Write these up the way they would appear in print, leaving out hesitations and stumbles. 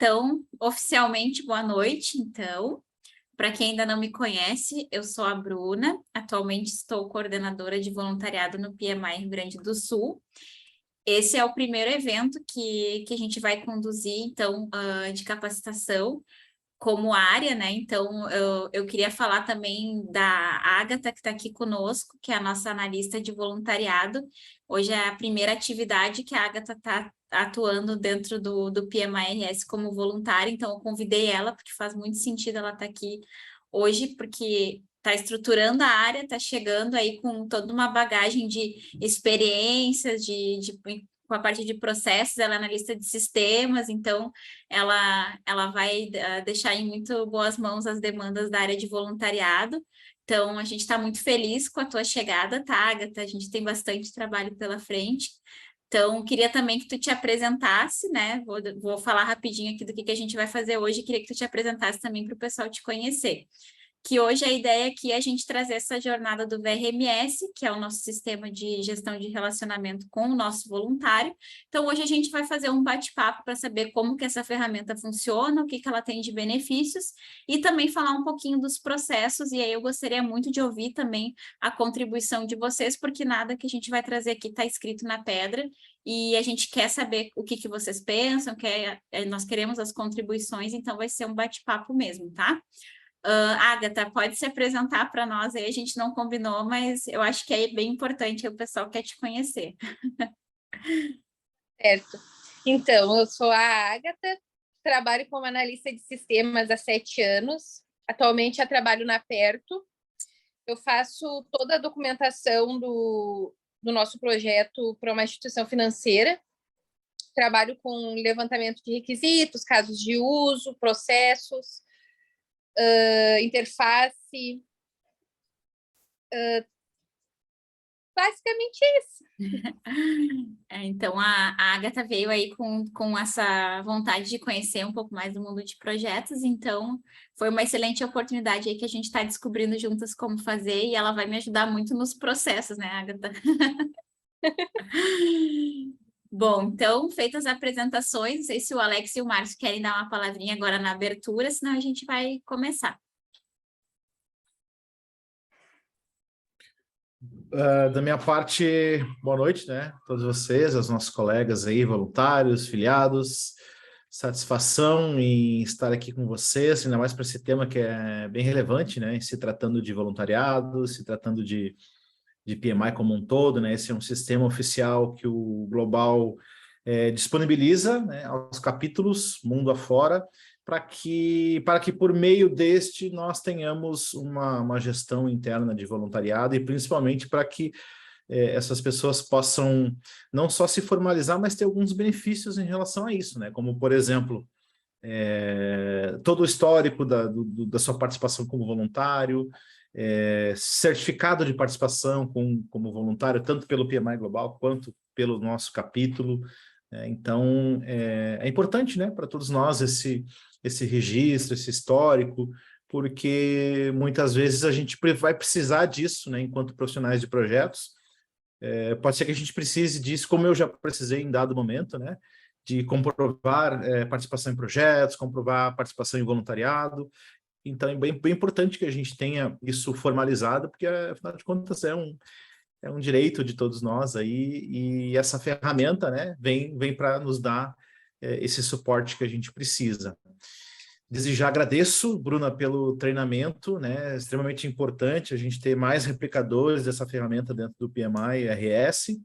Então, oficialmente, boa noite, então. Para quem ainda não me conhece, eu sou a Bruna, atualmente estou coordenadora de voluntariado no PMI Rio Grande do Sul. Esse é o primeiro evento que a gente vai conduzir, então, de capacitação como área, né? Então, eu queria falar também da Ágata, que está aqui conosco, que é a nossa analista de voluntariado. Hoje é a primeira atividade que a Ágata está atuando dentro do PMIRS como voluntária, então eu convidei ela, porque faz muito sentido ela estar aqui hoje, porque está estruturando a área, está chegando aí com toda uma bagagem de experiências, com a parte de processos, ela é analista de sistemas, então ela vai deixar em muito boas mãos as demandas da área de voluntariado. Então, a gente está muito feliz com a tua chegada, tá, Agatha? A gente tem bastante trabalho pela frente. Então, queria também que tu te apresentasse, né? Vou falar rapidinho aqui do que a gente vai fazer hoje. Queria que tu te apresentasse também para o pessoal te conhecer. Que hoje a ideia aqui é a gente trazer essa jornada do VRMS, que é o nosso sistema de gestão de relacionamento com o nosso voluntário. Então, hoje a gente vai fazer um bate-papo para saber como que essa ferramenta funciona, o que ela tem de benefícios, e também falar um pouquinho dos processos, e aí eu gostaria muito de ouvir também a contribuição de vocês, porque nada que a gente vai trazer aqui está escrito na pedra, e a gente quer saber o que vocês pensam, nós queremos as contribuições, então vai ser um bate-papo mesmo, tá? Agatha, pode se apresentar para nós aí, a gente não combinou, mas eu acho que é bem importante, o pessoal quer te conhecer. Certo. Então, eu sou a Agatha, trabalho como analista de sistemas há 7 anos. Atualmente eu trabalho na Perto. Eu faço toda a documentação do nosso projeto para uma instituição financeira. Trabalho com levantamento de requisitos, casos de uso, processos, interface, basicamente isso. Então, a Agatha veio aí com essa vontade de conhecer um pouco mais do mundo de projetos, então foi uma excelente oportunidade aí que a gente está descobrindo juntas como fazer, e ela vai me ajudar muito nos processos, né, Agatha? Bom, então, feitas as apresentações, não sei se o Alex e o Márcio querem dar uma palavrinha agora na abertura, senão a gente vai começar. Da minha parte, boa noite, né? Todos vocês, aos nossos colegas aí, voluntários, filiados. Satisfação em estar aqui com vocês, ainda mais para esse tema que é bem relevante, né? Se tratando de voluntariado, se tratando de PMI como um todo, né? Esse é um sistema oficial que o Global disponibiliza, né, aos capítulos, mundo afora, para que por meio deste nós tenhamos uma gestão interna de voluntariado e principalmente para que essas pessoas possam não só se formalizar, mas ter alguns benefícios em relação a isso, né? Como, por exemplo, todo o histórico da sua participação como voluntário, certificado de participação como voluntário, tanto pelo PMI Global quanto pelo nosso capítulo. Então, é importante, né, para todos nós esse registro, esse histórico, porque muitas vezes a gente vai precisar disso, né, enquanto profissionais de projetos. Pode ser que a gente precise disso, como eu já precisei em dado momento, né, de comprovar participação em projetos, comprovar participação em voluntariado. Então, é bem importante que a gente tenha isso formalizado, porque, afinal de contas, é um direito de todos nós aí, e essa ferramenta, né, vem para nos dar esse suporte que a gente precisa. Desde já agradeço, Bruna, pelo treinamento, né, é extremamente importante a gente ter mais replicadores dessa ferramenta dentro do PMI-RS,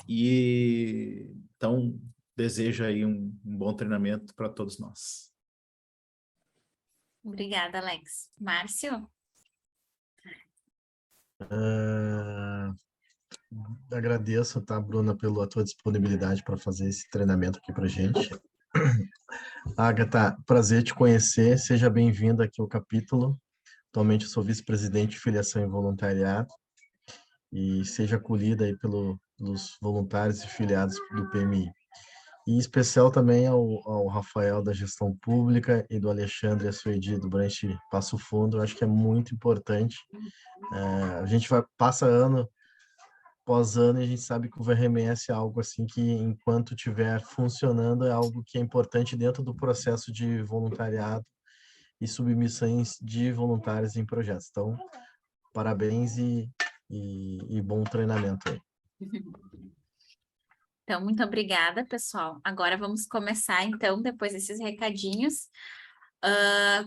e então desejo aí um bom treinamento para todos nós. Obrigada, Alex. Márcio? Agradeço, tá, Bruna, pela tua disponibilidade para fazer esse treinamento aqui para a gente. Agatha, prazer te conhecer, seja bem-vinda aqui ao capítulo. Atualmente eu sou vice-presidente de filiação e voluntariado, e seja acolhida aí pelos voluntários e filiados do PMI. E em especial também ao Rafael da Gestão Pública e do Alexandre Assuedi do Branch Passo Fundo. Eu acho que é muito importante. A gente passa ano após ano, a gente sabe que o VRMS é algo assim que, enquanto estiver funcionando, é algo que é importante dentro do processo de voluntariado e submissões de voluntários em projetos. Então, parabéns e bom treinamento aí. Então, muito obrigada, pessoal. Agora vamos começar, então, depois desses recadinhos.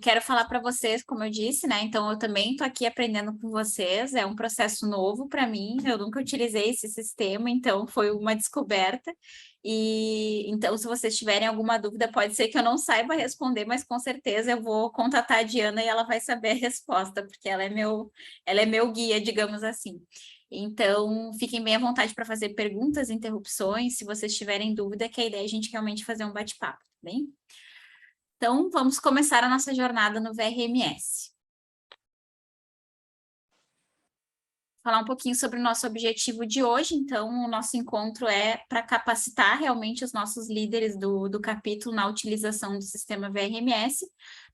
Quero falar para vocês, como eu disse, né? Então, eu também estou aqui aprendendo com vocês. É um processo novo para mim. Eu nunca utilizei esse sistema, então foi uma descoberta. E então, se vocês tiverem alguma dúvida, pode ser que eu não saiba responder, mas com certeza eu vou contatar a Diana e ela vai saber a resposta, porque ela é meu guia, digamos assim. Então, fiquem bem à vontade para fazer perguntas, interrupções, se vocês tiverem dúvida, que a ideia é a gente realmente fazer um bate-papo, tá bem? Então, vamos começar a nossa jornada no VRMS. Falar um pouquinho sobre o nosso objetivo de hoje. Então, o nosso encontro é para capacitar realmente os nossos líderes do capítulo na utilização do sistema VRMS,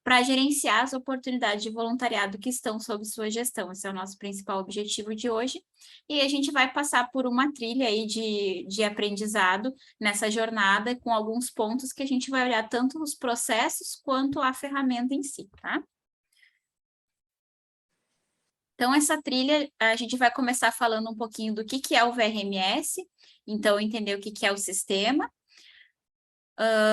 para gerenciar as oportunidades de voluntariado que estão sob sua gestão. Esse é o nosso principal objetivo de hoje. E a gente vai passar por uma trilha aí de aprendizado nessa jornada, com alguns pontos que a gente vai olhar tanto os processos quanto a ferramenta em si, tá? Então, essa trilha, a gente vai começar falando um pouquinho do que é o VRMS, então, entender o que é o sistema.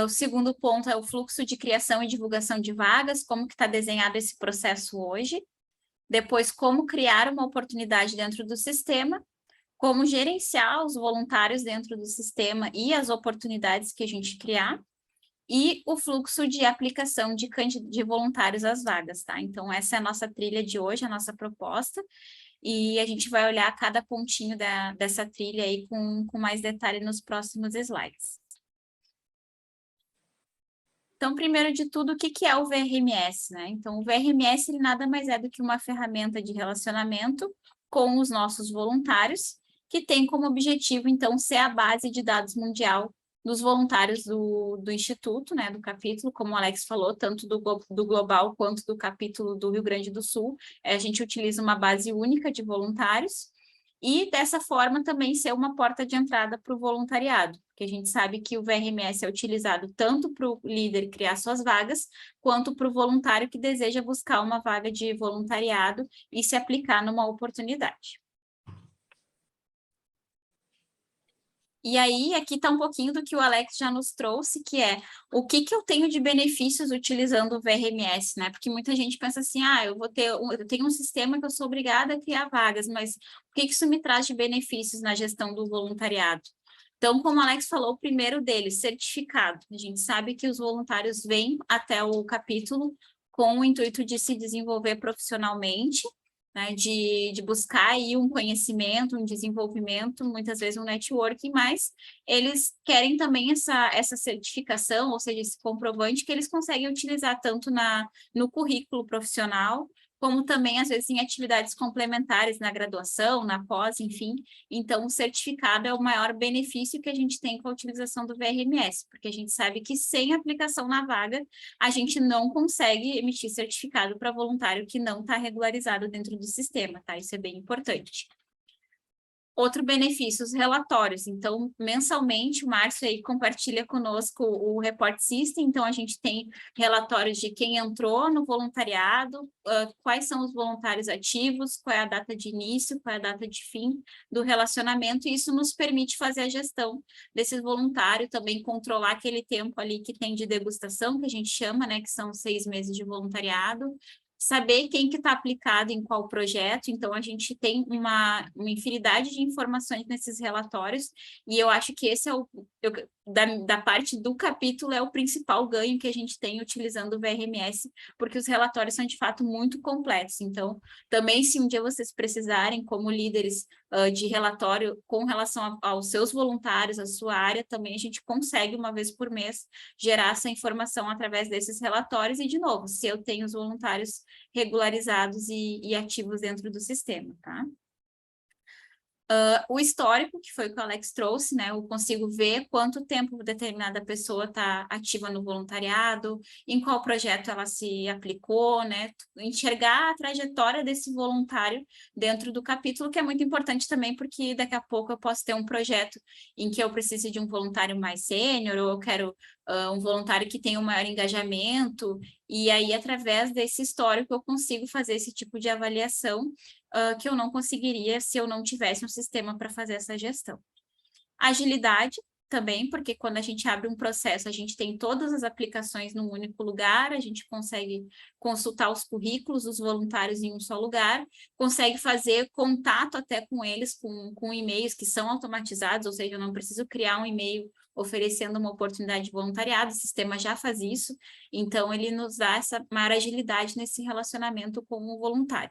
O segundo ponto é o fluxo de criação e divulgação de vagas, como que está desenhado esse processo hoje. Depois, como criar uma oportunidade dentro do sistema, como gerenciar os voluntários dentro do sistema e as oportunidades que a gente criar. E o fluxo de aplicação de voluntários às vagas, tá? Então, essa é a nossa trilha de hoje, a nossa proposta, e a gente vai olhar cada pontinho dessa trilha aí com mais detalhe nos próximos slides. Então, primeiro de tudo, o que é o VRMS, né? Então, o VRMS, ele nada mais é do que uma ferramenta de relacionamento com os nossos voluntários, que tem como objetivo, então, ser a base de dados mundial dos voluntários do Instituto, né, do capítulo, como o Alex falou, tanto do Global quanto do capítulo do Rio Grande do Sul. A gente utiliza uma base única de voluntários e, dessa forma, também ser uma porta de entrada para o voluntariado, porque a gente sabe que o VRMS é utilizado tanto para o líder criar suas vagas, quanto para o voluntário que deseja buscar uma vaga de voluntariado e se aplicar numa oportunidade. E aí, aqui está um pouquinho do que o Alex já nos trouxe, que é o que eu tenho de benefícios utilizando o VRMS, né? Porque muita gente pensa assim, eu tenho um sistema que eu sou obrigada a criar vagas, mas o que isso me traz de benefícios na gestão do voluntariado? Então, como o Alex falou, o primeiro deles, certificado. A gente sabe que os voluntários vêm até o capítulo com o intuito de se desenvolver profissionalmente, né, de buscar aí um conhecimento, um desenvolvimento, muitas vezes um networking, mas eles querem também essa certificação, ou seja, esse comprovante que eles conseguem utilizar tanto no currículo profissional, como também, às vezes, em atividades complementares na graduação, na pós, enfim. Então, o certificado é o maior benefício que a gente tem com a utilização do VRMS, porque a gente sabe que sem aplicação na vaga, a gente não consegue emitir certificado para voluntário que não está regularizado dentro do sistema, tá? Isso é bem importante. Outro benefício, os relatórios. Então, mensalmente, o Márcio aí compartilha conosco o Report System. Então, a gente tem relatórios de quem entrou no voluntariado, quais são os voluntários ativos, qual é a data de início, qual é a data de fim do relacionamento. E isso nos permite fazer a gestão desses voluntários, também controlar aquele tempo ali que tem de degustação, que a gente chama, né, que são 6 meses de voluntariado. Saber quem que está aplicado em qual projeto, então a gente tem uma infinidade de informações nesses relatórios, e eu acho que esse é da parte do capítulo é o principal ganho que a gente tem utilizando o VRMS, porque os relatórios são de fato muito completos. Então, também se um dia vocês precisarem, como líderes de relatório com relação aos seus voluntários, à sua área, também a gente consegue uma vez por mês gerar essa informação através desses relatórios, e de novo, se eu tenho os voluntários regularizados e ativos dentro do sistema, tá? O histórico, que foi o que o Alex trouxe, né? Eu consigo ver quanto tempo determinada pessoa está ativa no voluntariado, em qual projeto ela se aplicou, né? Enxergar a trajetória desse voluntário dentro do capítulo, que é muito importante também, porque daqui a pouco eu posso ter um projeto em que eu preciso de um voluntário mais sênior, ou eu quero um voluntário que tenha um maior engajamento, e aí, através desse histórico, eu consigo fazer esse tipo de avaliação que eu não conseguiria se eu não tivesse um sistema para fazer essa gestão. Agilidade também, porque quando a gente abre um processo, a gente tem todas as aplicações num único lugar, a gente consegue consultar os currículos dos voluntários em um só lugar, consegue fazer contato até com eles, com e-mails que são automatizados, ou seja, eu não preciso criar um e-mail oferecendo uma oportunidade de voluntariado, o sistema já faz isso, então ele nos dá essa maior agilidade nesse relacionamento com o voluntário.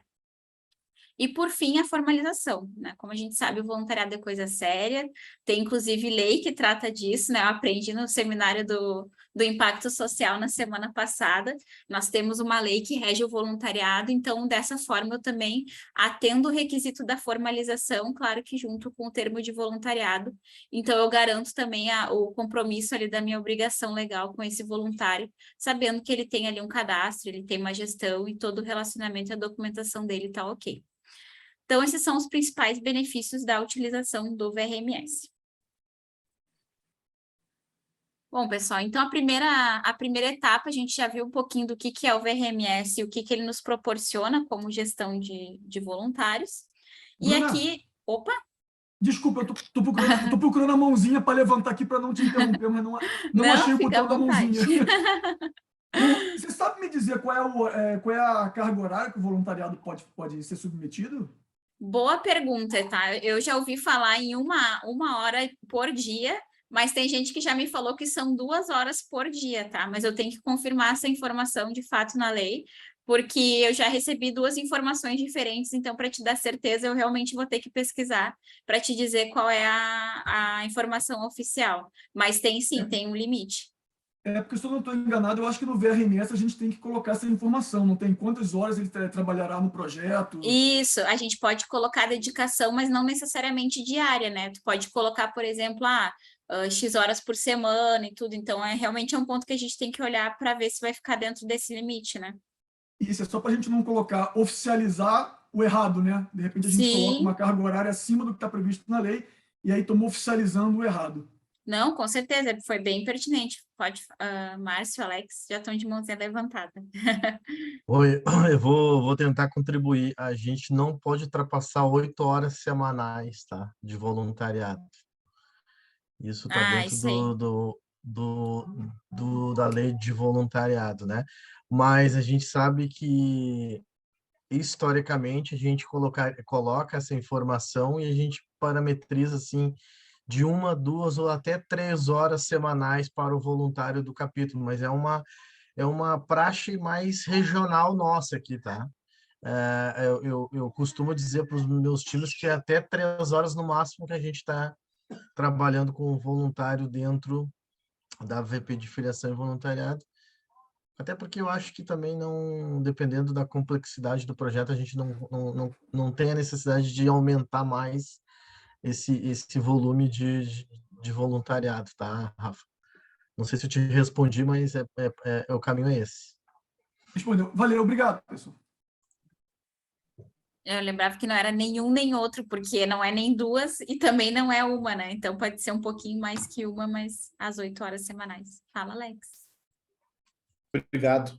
E, por fim, a formalização, né? Como a gente sabe, o voluntariado é coisa séria, tem inclusive lei que trata disso, né? Eu aprendi no seminário do impacto social na semana passada, nós temos uma lei que rege o voluntariado, então, dessa forma, eu também atendo o requisito da formalização, claro que junto com o termo de voluntariado, então eu garanto também o compromisso ali da minha obrigação legal com esse voluntário, sabendo que ele tem ali um cadastro, ele tem uma gestão e todo o relacionamento e a documentação dele está ok. Então, esses são os principais benefícios da utilização do VRMS. Bom, pessoal, então a primeira etapa, a gente já viu um pouquinho do que é o VRMS e o que ele nos proporciona como gestão de voluntários. E Bruna, aqui... Opa! desculpa, eu tô procurando a mãozinha para levantar aqui para não te interromper, mas não achei o fica à botão da vontade. mãozinha. Você sabe me dizer qual é a carga horária que o voluntariado pode ser submetido? Boa pergunta, tá? Eu já ouvi falar em uma hora por dia, mas tem gente que já me falou que são 2 horas por dia, tá? Mas eu tenho que confirmar essa informação de fato na lei, porque eu já recebi 2 informações diferentes, então, para te dar certeza, eu realmente vou ter que pesquisar para te dizer qual é a informação oficial. Mas tem sim, tem um limite. Porque se eu não estou enganado, eu acho que no VRMS a gente tem que colocar essa informação, não tem quantas horas ele trabalhará no projeto. Isso, a gente pode colocar dedicação, mas não necessariamente diária, né? Tu pode colocar, por exemplo, X horas por semana e tudo. Então, realmente é um ponto que a gente tem que olhar para ver se vai ficar dentro desse limite, né? Isso é só para a gente não colocar, oficializar o errado, né? De repente a gente coloca uma carga horária acima do que está previsto na lei e aí estamos oficializando o errado. Não, com certeza, foi bem pertinente. Pode, Márcio, Alex, já estão de mãozinha levantada. Oi, eu vou tentar contribuir. A gente não pode ultrapassar 8 horas semanais, tá? De voluntariado. Isso está dentro Isso aí. da lei de voluntariado, né? Mas a gente sabe que, historicamente, a gente coloca essa informação e a gente parametriza, assim, de 1, 2 ou até 3 horas semanais para o voluntário do capítulo, mas é uma praxe mais regional nossa aqui, tá? Eu costumo dizer para os meus times que é até 3 horas no máximo que a gente está trabalhando com o voluntário dentro da VP de filiação e voluntariado, até porque eu acho que também não, dependendo da complexidade do projeto, a gente não tem a necessidade de aumentar mais esse volume de voluntariado, tá, Rafa? Não sei se eu te respondi, mas o caminho é esse. Respondeu. Valeu, obrigado, pessoal. Eu lembrava que não era nenhum nem outro, porque não é nem 2 e também não é 1, né? Então pode ser um pouquinho mais que 1, mas às 8 horas semanais. Fala, Alex. Obrigado.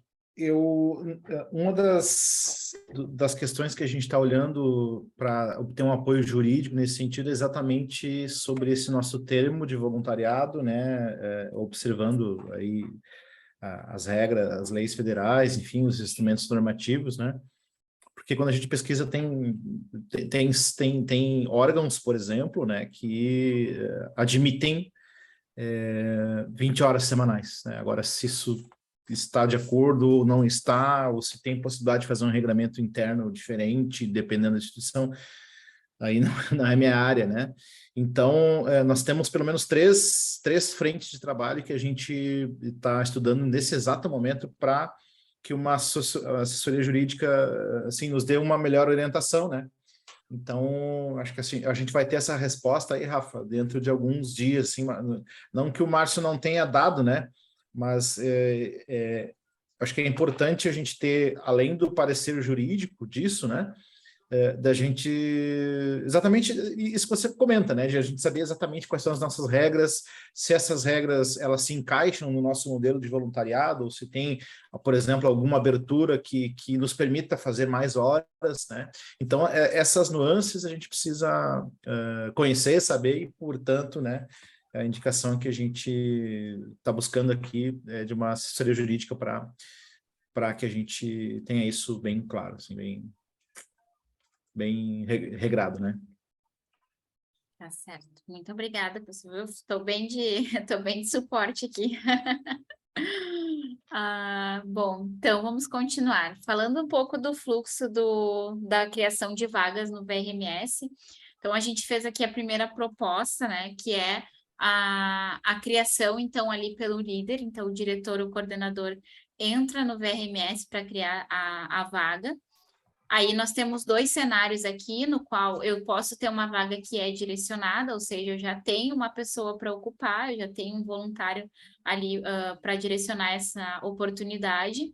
Uma das questões que a gente está olhando para obter um apoio jurídico nesse sentido é exatamente sobre esse nosso termo de voluntariado, né? Observando aí as regras, as leis federais, enfim, os instrumentos normativos, né? Porque quando a gente pesquisa tem órgãos, por exemplo, né, que admitem 20 horas semanais, né? Agora, se isso está de acordo ou não está, ou se tem possibilidade de fazer um regulamento interno diferente, dependendo da instituição, aí não é minha área, né? Então, nós temos pelo menos três frentes de trabalho que a gente está estudando nesse exato momento para que uma assessoria jurídica assim, nos dê uma melhor orientação, né? Então, acho que assim, a gente vai ter essa resposta aí, Rafa, dentro de alguns dias, assim, não que o Márcio não tenha dado, né? Mas acho que é importante a gente ter, além do parecer jurídico disso, né? Da gente, exatamente isso que você comenta, né? De a gente saber exatamente quais são as nossas regras, se essas regras elas se encaixam no nosso modelo de voluntariado, ou se tem, por exemplo, alguma abertura que nos permita fazer mais horas, né? Então, essas nuances a gente precisa conhecer, saber e, portanto, né? A indicação que a gente está buscando aqui é de uma assessoria jurídica para que a gente tenha isso bem claro, assim, bem regrado, né? Tá certo. Muito obrigada, pessoal. Eu estou bem tô bem de suporte aqui. Bom, então vamos continuar. Falando um pouco do fluxo da criação de vagas no VRMS. Então, a gente fez aqui a primeira proposta, né? Que é a criação, então, ali pelo líder. Então, o diretor, o coordenador, entra no VRMS para criar a vaga. Aí nós temos 2 cenários aqui, no qual eu posso ter uma vaga que é direcionada, ou seja, eu já tenho uma pessoa para ocupar, eu já tenho um voluntário ali para direcionar essa oportunidade.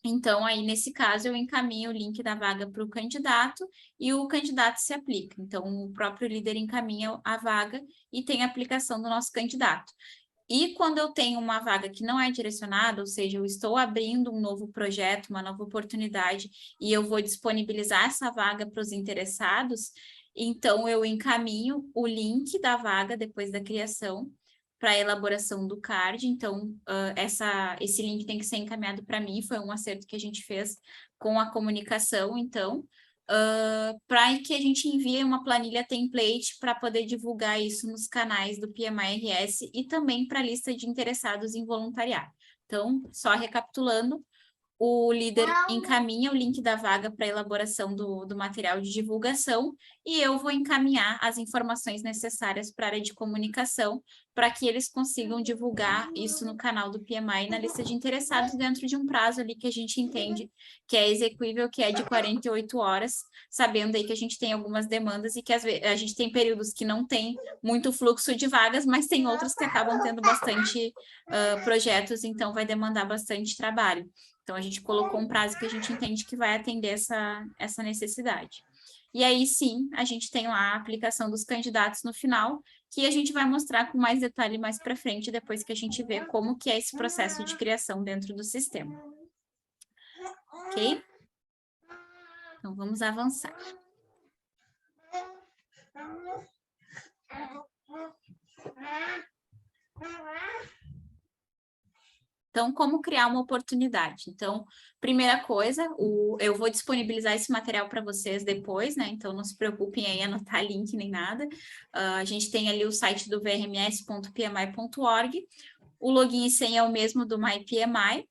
Então, aí, nesse caso, eu encaminho o link da vaga para o candidato e o candidato se aplica. Então, o próprio líder encaminha a vaga e tem a aplicação do nosso candidato. E quando eu tenho uma vaga que não é direcionada, ou seja, eu estou abrindo um novo projeto, uma nova oportunidade, e eu vou disponibilizar essa vaga para os interessados, então eu encaminho o link da vaga depois da criação para a elaboração do card. Então, esse link tem que ser encaminhado para mim, foi um acerto que a gente fez com a comunicação, então, para que a gente envie uma planilha template para poder divulgar isso nos canais do PMI-RS e também para a lista de interessados em voluntariado. Então, só recapitulando, o líder encaminha o link da vaga para elaboração do material de divulgação e eu vou encaminhar as informações necessárias para a área de comunicação para que eles consigam divulgar isso no canal do PMI e na lista de interessados dentro de um prazo ali que a gente entende que é execuível, que é de 48 horas, sabendo aí que a gente tem algumas demandas e que às vezes a gente tem períodos que não tem muito fluxo de vagas, mas tem outros que acabam tendo bastante projetos, então vai demandar bastante trabalho. Então, a gente colocou um prazo que a gente entende que vai atender essa necessidade. E aí, sim, a gente tem lá a aplicação dos candidatos no final, que a gente vai mostrar com mais detalhe mais para frente, depois que a gente vê como que é esse processo de criação dentro do sistema. Ok? Então, vamos avançar. Então, como criar uma oportunidade? Então, primeira coisa, eu vou disponibilizar esse material para vocês depois, né? Então, não se preocupem aí em anotar link nem nada. A gente tem ali o site do vrms.pmi.org. O login e senha é o mesmo do MyPMI.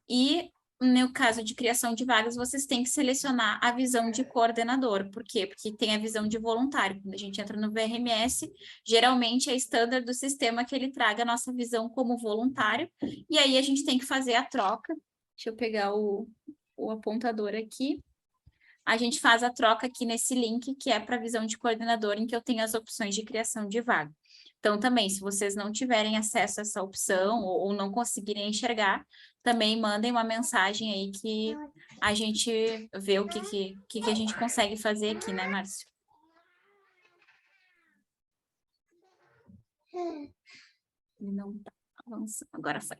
E, no caso de criação de vagas, vocês têm que selecionar a visão de coordenador. Por quê? Porque tem a visão de voluntário. Quando a gente entra no VRMS, geralmente é estándar do sistema que ele traga a nossa visão como voluntário. E aí a gente tem que fazer a troca. Deixa eu pegar o apontador aqui. A gente faz a troca aqui nesse link, que é para a visão de coordenador, em que eu tenho as opções de criação de vaga. Então, também, se vocês não tiverem acesso a essa opção ou não conseguirem enxergar, também mandem uma mensagem aí que a gente vê o que a gente consegue fazer aqui, né, Márcio? Ele não está avançando, agora foi.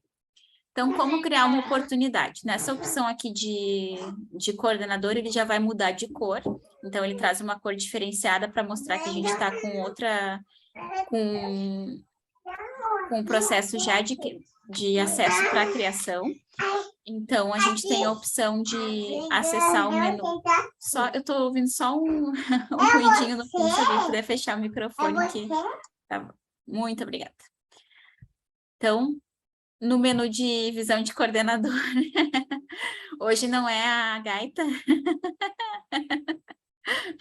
Então, como criar uma oportunidade? Nessa opção aqui de coordenador, ele já vai mudar de cor. Então, ele traz uma cor diferenciada para mostrar que a gente está com um processo já de acesso para a criação. Então, a gente tem a opção de acessar o menu. Eu estou ouvindo só um ruidinho no fundo, se alguém puder fechar o microfone aqui. Tá bom. Muito obrigada. Então, no menu de visão de coordenador, hoje não é a gaita.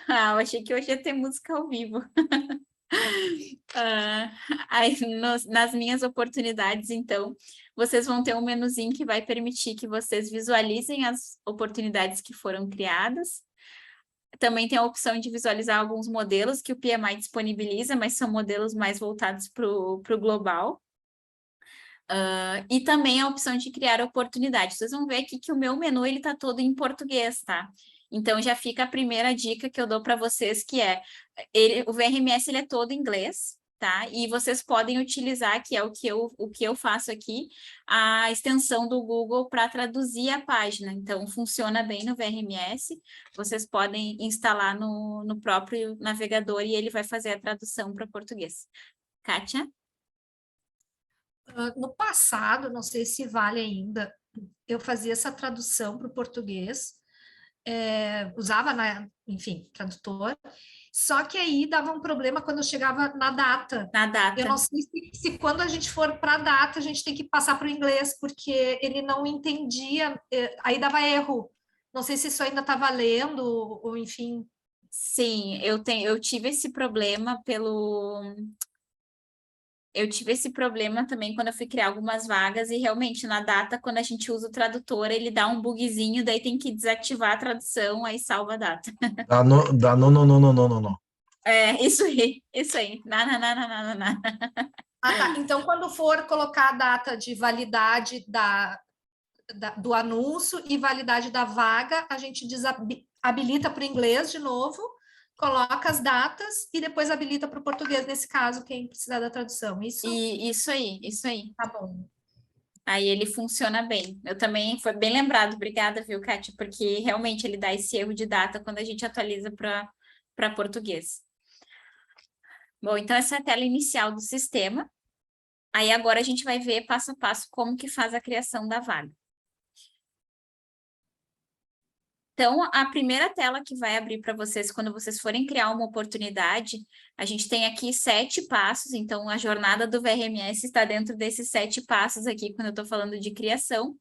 Eu achei que hoje ia ter música ao vivo. Aí, nas minhas oportunidades, então, vocês vão ter um menuzinho que vai permitir que vocês visualizem as oportunidades que foram criadas. Também tem a opção de visualizar alguns modelos que o PMI disponibiliza, mas são modelos mais voltados para o global. E também a opção de criar oportunidades. Vocês vão ver aqui que o meu menu ele está todo em português, tá? Então, já fica a primeira dica que eu dou para vocês, que é, o VRMS ele é todo em inglês, tá? E vocês podem utilizar, que é o que eu faço aqui, a extensão do Google para traduzir a página. Então, funciona bem no VRMS, vocês podem instalar no próprio navegador e ele vai fazer a tradução para português. Kátia? No passado, não sei se vale ainda, eu fazia essa tradução para o português, usava, enfim, tradutor, só que aí dava um problema quando eu chegava na data. Na data. Eu não sei se quando a gente for para a data, a gente tem que passar para o inglês, porque ele não entendia, aí dava erro. Não sei se isso ainda está valendo, ou enfim. Sim, eu tive esse problema Eu tive esse problema também quando eu fui criar algumas vagas e realmente na data, quando a gente usa o tradutor, ele dá um bugzinho, daí tem que desativar a tradução, aí salva a data. Não. Isso aí. Não. Ah, tá. Então, quando for colocar a data de validade do anúncio e validade da vaga, a gente habilita para o inglês de novo, coloca as datas e depois habilita para o português, nesse caso, quem precisar da tradução. Isso? Isso aí. Tá bom. Aí ele funciona bem. Eu também, foi bem lembrado, obrigada, viu, Kátia? Porque realmente ele dá esse erro de data quando a gente atualiza para português. Bom, então essa é a tela inicial do sistema. Aí agora a gente vai ver passo a passo como que faz a criação da vaga. Então, a primeira tela que vai abrir para vocês quando vocês forem criar uma oportunidade, a gente tem aqui 7 passos, então a jornada do VRMS está dentro desses 7 passos aqui, quando eu estou falando de criação,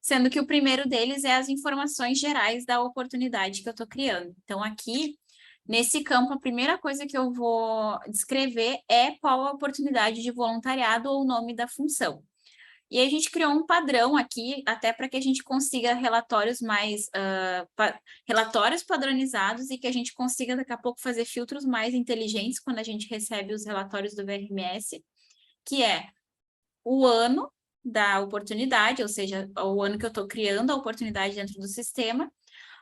sendo que o primeiro deles é as informações gerais da oportunidade que eu estou criando. Então, aqui, nesse campo, a primeira coisa que eu vou descrever é qual a oportunidade de voluntariado ou o nome da função. E a gente criou um padrão aqui, até para que a gente consiga relatórios relatórios padronizados e que a gente consiga daqui a pouco fazer filtros mais inteligentes quando a gente recebe os relatórios do VRMS, que é o ano da oportunidade, ou seja, o ano que eu estou criando a oportunidade dentro do sistema,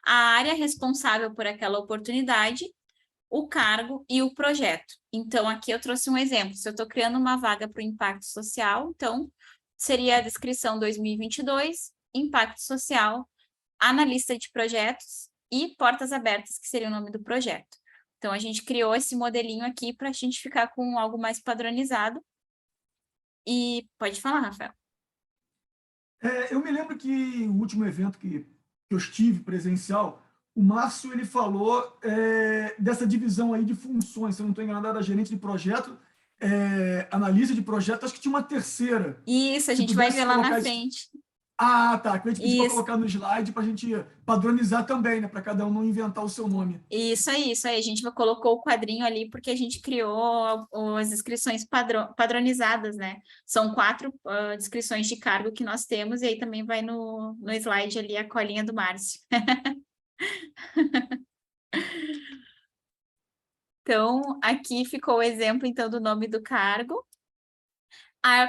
a área responsável por aquela oportunidade, o cargo e o projeto. Então, aqui eu trouxe um exemplo. Se eu estou criando uma vaga para o impacto social, então seria a descrição 2022, impacto social, analista de projetos e portas abertas, que seria o nome do projeto. Então, a gente criou esse modelinho aqui para a gente ficar com algo mais padronizado. E pode falar, Rafael. Eu me lembro que o último evento que eu estive presencial, o Márcio ele falou dessa divisão aí de funções, se eu não estou enganado, era gerente de projeto, analista de projeto, acho que tinha uma terceira. Isso, a gente vai ver lá na frente. Ah, tá. Que a gente pediu para colocar no slide para a gente padronizar também, né? Para cada um não inventar o seu nome. Isso aí. A gente colocou o quadrinho ali porque a gente criou as descrições padronizadas, né? São 4 descrições de cargo que nós temos e aí também vai no slide ali a colinha do Márcio. Então, aqui ficou o exemplo, então, do nome do cargo.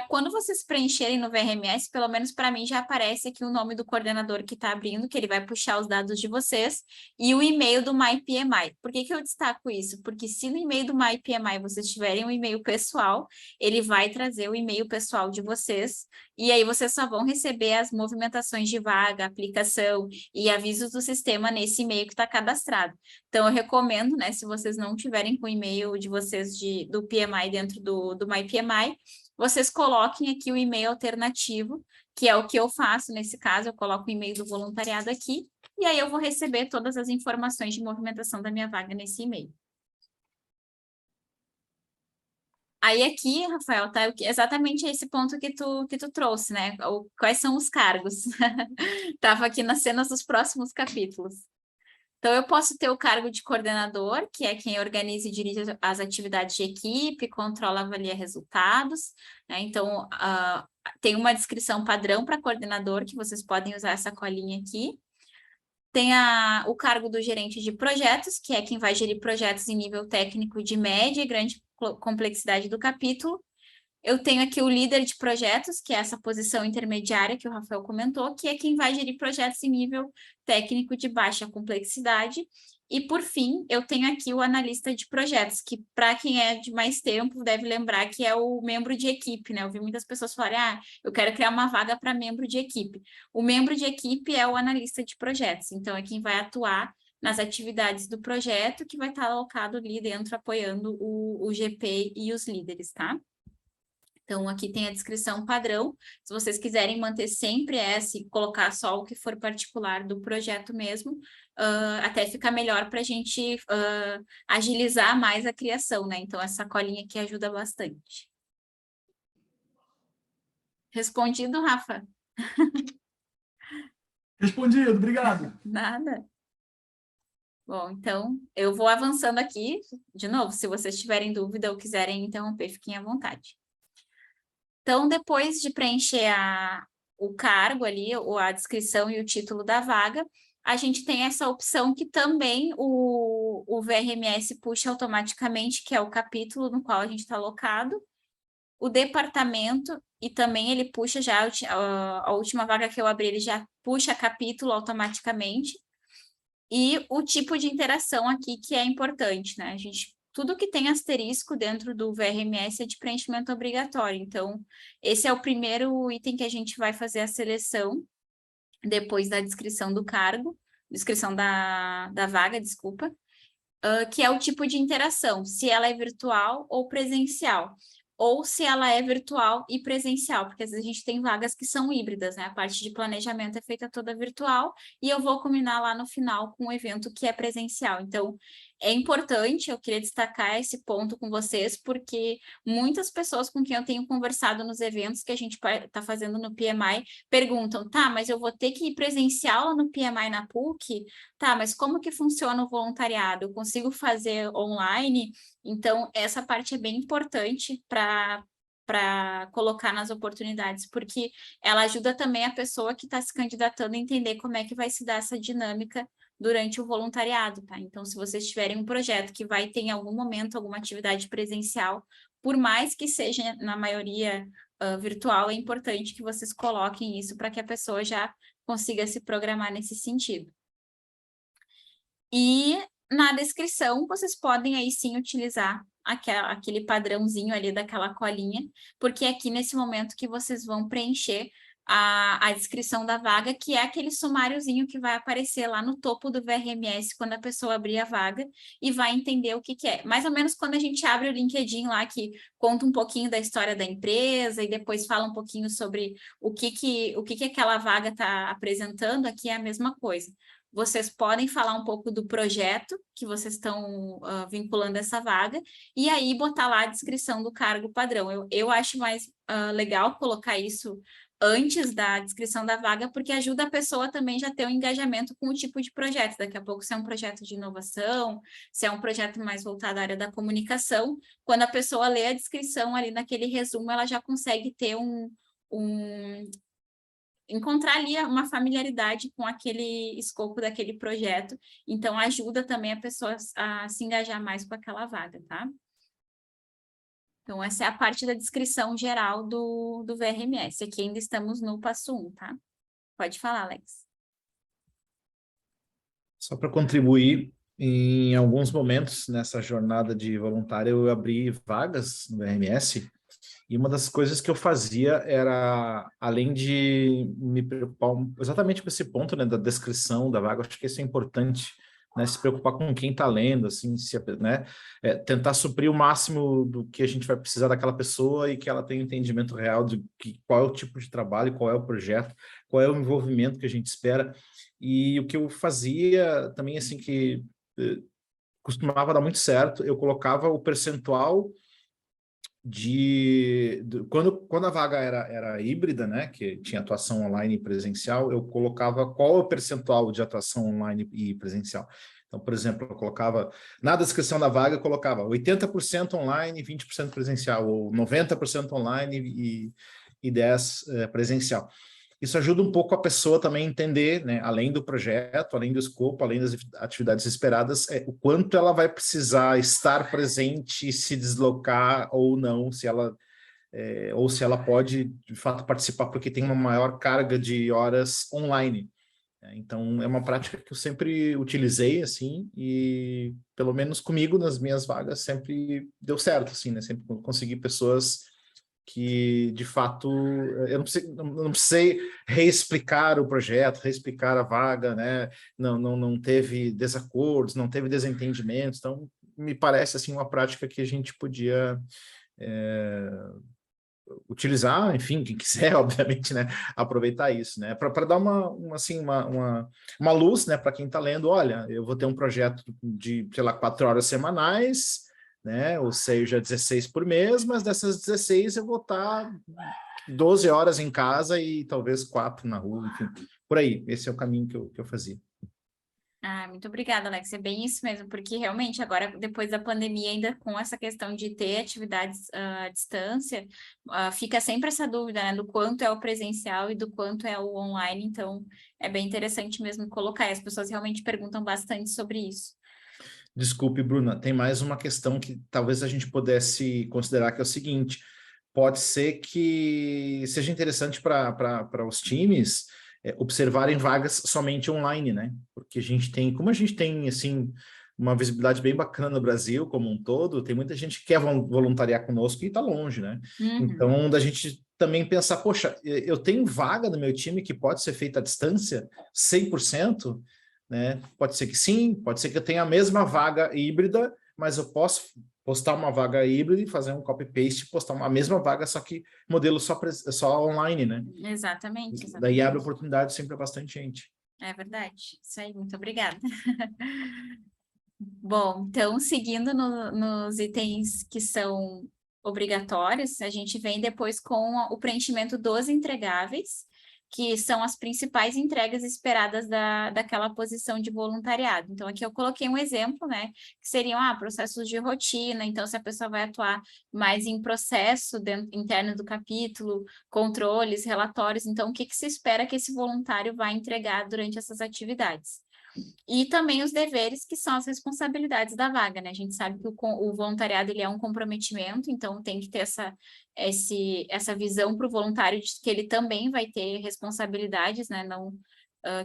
Quando vocês preencherem no VRMS, pelo menos para mim já aparece aqui o nome do coordenador que está abrindo, que ele vai puxar os dados de vocês, e o e-mail do MyPMI. Por que eu destaco isso? Porque se no e-mail do MyPMI vocês tiverem um e-mail pessoal, ele vai trazer o e-mail pessoal de vocês, e aí vocês só vão receber as movimentações de vaga, aplicação e avisos do sistema nesse e-mail que está cadastrado. Então, eu recomendo, né, se vocês não tiverem com o e-mail de vocês do PMI dentro do MyPMI, vocês coloquem aqui o e-mail alternativo, que é o que eu faço nesse caso, eu coloco o e-mail do voluntariado aqui, e aí eu vou receber todas as informações de movimentação da minha vaga nesse e-mail. Aí aqui, Rafael, tá exatamente esse ponto que tu trouxe, né? Quais são os cargos? Tava aqui nas cenas dos próximos capítulos. Então, eu posso ter o cargo de coordenador, que é quem organiza e dirige as atividades de equipe, controla e avalia resultados, né? Então, tem uma descrição padrão para coordenador, que vocês podem usar essa colinha aqui. Tem o cargo do gerente de projetos, que é quem vai gerir projetos em nível técnico de média e grande complexidade do capítulo. Eu tenho aqui o líder de projetos, que é essa posição intermediária que o Rafael comentou, que é quem vai gerir projetos em nível técnico de baixa complexidade. E, por fim, eu tenho aqui o analista de projetos, que, para quem é de mais tempo, deve lembrar que é o membro de equipe, né? Eu vi muitas pessoas falarem, eu quero criar uma vaga para membro de equipe. O membro de equipe é o analista de projetos, então é quem vai atuar nas atividades do projeto, que vai estar alocado ali dentro, apoiando o GP e os líderes, tá? Então, aqui tem a descrição padrão. Se vocês quiserem manter sempre essa e colocar só o que for particular do projeto mesmo, até fica melhor para a gente agilizar mais a criação, né? Então, essa colinha aqui ajuda bastante. Respondido, Rafa? Respondido, obrigado. Nada. Bom, então, eu vou avançando aqui. De novo, se vocês tiverem dúvida ou quiserem interromper, fiquem à vontade. Então, depois de preencher o cargo ali, ou a descrição e o título da vaga, a gente tem essa opção que também o VRMS puxa automaticamente, que é o capítulo no qual a gente está alocado, o departamento, e também ele puxa já, a última vaga que eu abri, ele já puxa capítulo automaticamente, e o tipo de interação aqui que é importante, né? Tudo que tem asterisco dentro do VRMS é de preenchimento obrigatório. Então, esse é o primeiro item que a gente vai fazer a seleção, depois da descrição do cargo, descrição da vaga, desculpa, que é o tipo de interação, se ela é virtual ou presencial, ou se ela é virtual e presencial, porque às vezes a gente tem vagas que são híbridas, né? A parte de planejamento é feita toda virtual, e eu vou combinar lá no final com o evento que é presencial. Então, é importante, eu queria destacar esse ponto com vocês, porque muitas pessoas com quem eu tenho conversado nos eventos que a gente está fazendo no PMI perguntam, tá, mas eu vou ter que ir presencial no PMI na PUC? Tá, mas como que funciona o voluntariado? Eu consigo fazer online? Então, essa parte é bem importante para colocar nas oportunidades, porque ela ajuda também a pessoa que está se candidatando a entender como é que vai se dar essa dinâmica durante o voluntariado, tá? Então, se vocês tiverem um projeto que vai ter em algum momento alguma atividade presencial, por mais que seja na maioria virtual, é importante que vocês coloquem isso para que a pessoa já consiga se programar nesse sentido. E na descrição, vocês podem aí sim utilizar aquele padrãozinho ali daquela colinha, porque é aqui nesse momento que vocês vão preencher a descrição da vaga, que é aquele sumáriozinho que vai aparecer lá no topo do VRMS quando a pessoa abrir a vaga e vai entender o que que é. Mais ou menos quando a gente abre o LinkedIn lá, que conta um pouquinho da história da empresa e depois fala um pouquinho sobre o que aquela vaga está apresentando, aqui é a mesma coisa. Vocês podem falar um pouco do projeto que vocês estão vinculando essa vaga e aí botar lá a descrição do cargo padrão. Eu acho mais legal colocar isso antes da descrição da vaga, porque ajuda a pessoa também já ter um engajamento com o tipo de projeto. Daqui a pouco, se é um projeto de inovação, se é um projeto mais voltado à área da comunicação, quando a pessoa lê a descrição ali naquele resumo, ela já consegue ter encontrar ali uma familiaridade com aquele escopo daquele projeto. Então, ajuda também a pessoa a se engajar mais com aquela vaga, tá? Então, essa é a parte da descrição geral do VRMS. Aqui ainda estamos no passo 1, tá? Pode falar, Alex. Só para contribuir, em alguns momentos nessa jornada de voluntário, eu abri vagas no VRMS, e uma das coisas que eu fazia era, além de me preocupar exatamente com esse ponto, né, da descrição da vaga, acho que isso é importante, né, se preocupar com quem está lendo, assim, né, tentar suprir o máximo do que a gente vai precisar daquela pessoa e que ela tenha um entendimento real de qual é o tipo de trabalho, qual é o projeto, qual é o envolvimento que a gente espera. E o que eu fazia também, assim, que costumava dar muito certo, eu colocava o percentual quando a vaga era híbrida, né, que tinha atuação online e presencial, eu colocava qual é o percentual de atuação online e presencial. Então, por exemplo, eu colocava, na descrição da vaga, eu colocava 80% online e 20% presencial, ou 90% online e 10% presencial. isso ajuda um pouco a pessoa também a entender, né, além do projeto, além do escopo, além das atividades esperadas, o quanto ela vai precisar estar presente, se deslocar ou não, se ela ou se ela pode, de fato, participar porque tem uma maior carga de horas online. Então, é uma prática que eu sempre utilizei, assim, e pelo menos comigo, nas minhas vagas, sempre deu certo, assim, né? Sempre consegui pessoas que, de fato, eu não precisei reexplicar o projeto, reexplicar a vaga, né? Não teve desacordos, não teve desentendimentos. Então, me parece, assim, uma prática que a gente podia utilizar, enfim, quem quiser, obviamente, né, aproveitar isso, né, para dar uma luz, né, para quem está lendo, olha, eu vou ter um projeto de, sei lá, 4 horas semanais, né, ou seja, 16 por mês, mas dessas 16 eu vou estar 12 horas em casa e talvez 4 na rua, enfim, por aí, esse é o caminho que eu fazia. Ah, muito obrigada, Alex. É bem isso mesmo, porque realmente agora, depois da pandemia, ainda com essa questão de ter atividades à distância, fica sempre essa dúvida, né, do quanto é o presencial e do quanto é o online. Então, é bem interessante mesmo colocar. E as pessoas realmente perguntam bastante sobre isso. Desculpe, Bruna, tem mais uma questão que talvez a gente pudesse considerar, que é o seguinte: pode ser que seja interessante para os times observarem vagas somente online, né? Porque como a gente tem, assim, uma visibilidade bem bacana no Brasil como um todo, tem muita gente que quer voluntariar conosco e está longe, né? Uhum. Então, da gente também pensar, poxa, eu tenho vaga no meu time que pode ser feita à distância, 100%, né? Pode ser que sim, pode ser que eu tenha a mesma vaga híbrida, mas eu posso postar uma vaga híbrida e fazer um copy-paste, postar a mesma vaga, só que modelo só online, né? Exatamente. Daí abre oportunidade sempre a bastante gente. É verdade. Isso aí, muito obrigada. Bom, então, seguindo nos itens que são obrigatórios, a gente vem depois com o preenchimento dos entregáveis, que são as principais entregas esperadas daquela posição de voluntariado. Então, aqui eu coloquei um exemplo, né, que seriam processos de rotina. Então, se a pessoa vai atuar mais em processo interno do capítulo, controles, relatórios, então, o que se espera que esse voluntário vai entregar durante essas atividades? E também os deveres, que são as responsabilidades da vaga, né? A gente sabe que o voluntariado ele é um comprometimento, então tem que ter essa visão para o voluntário de que ele também vai ter responsabilidades, né? Não,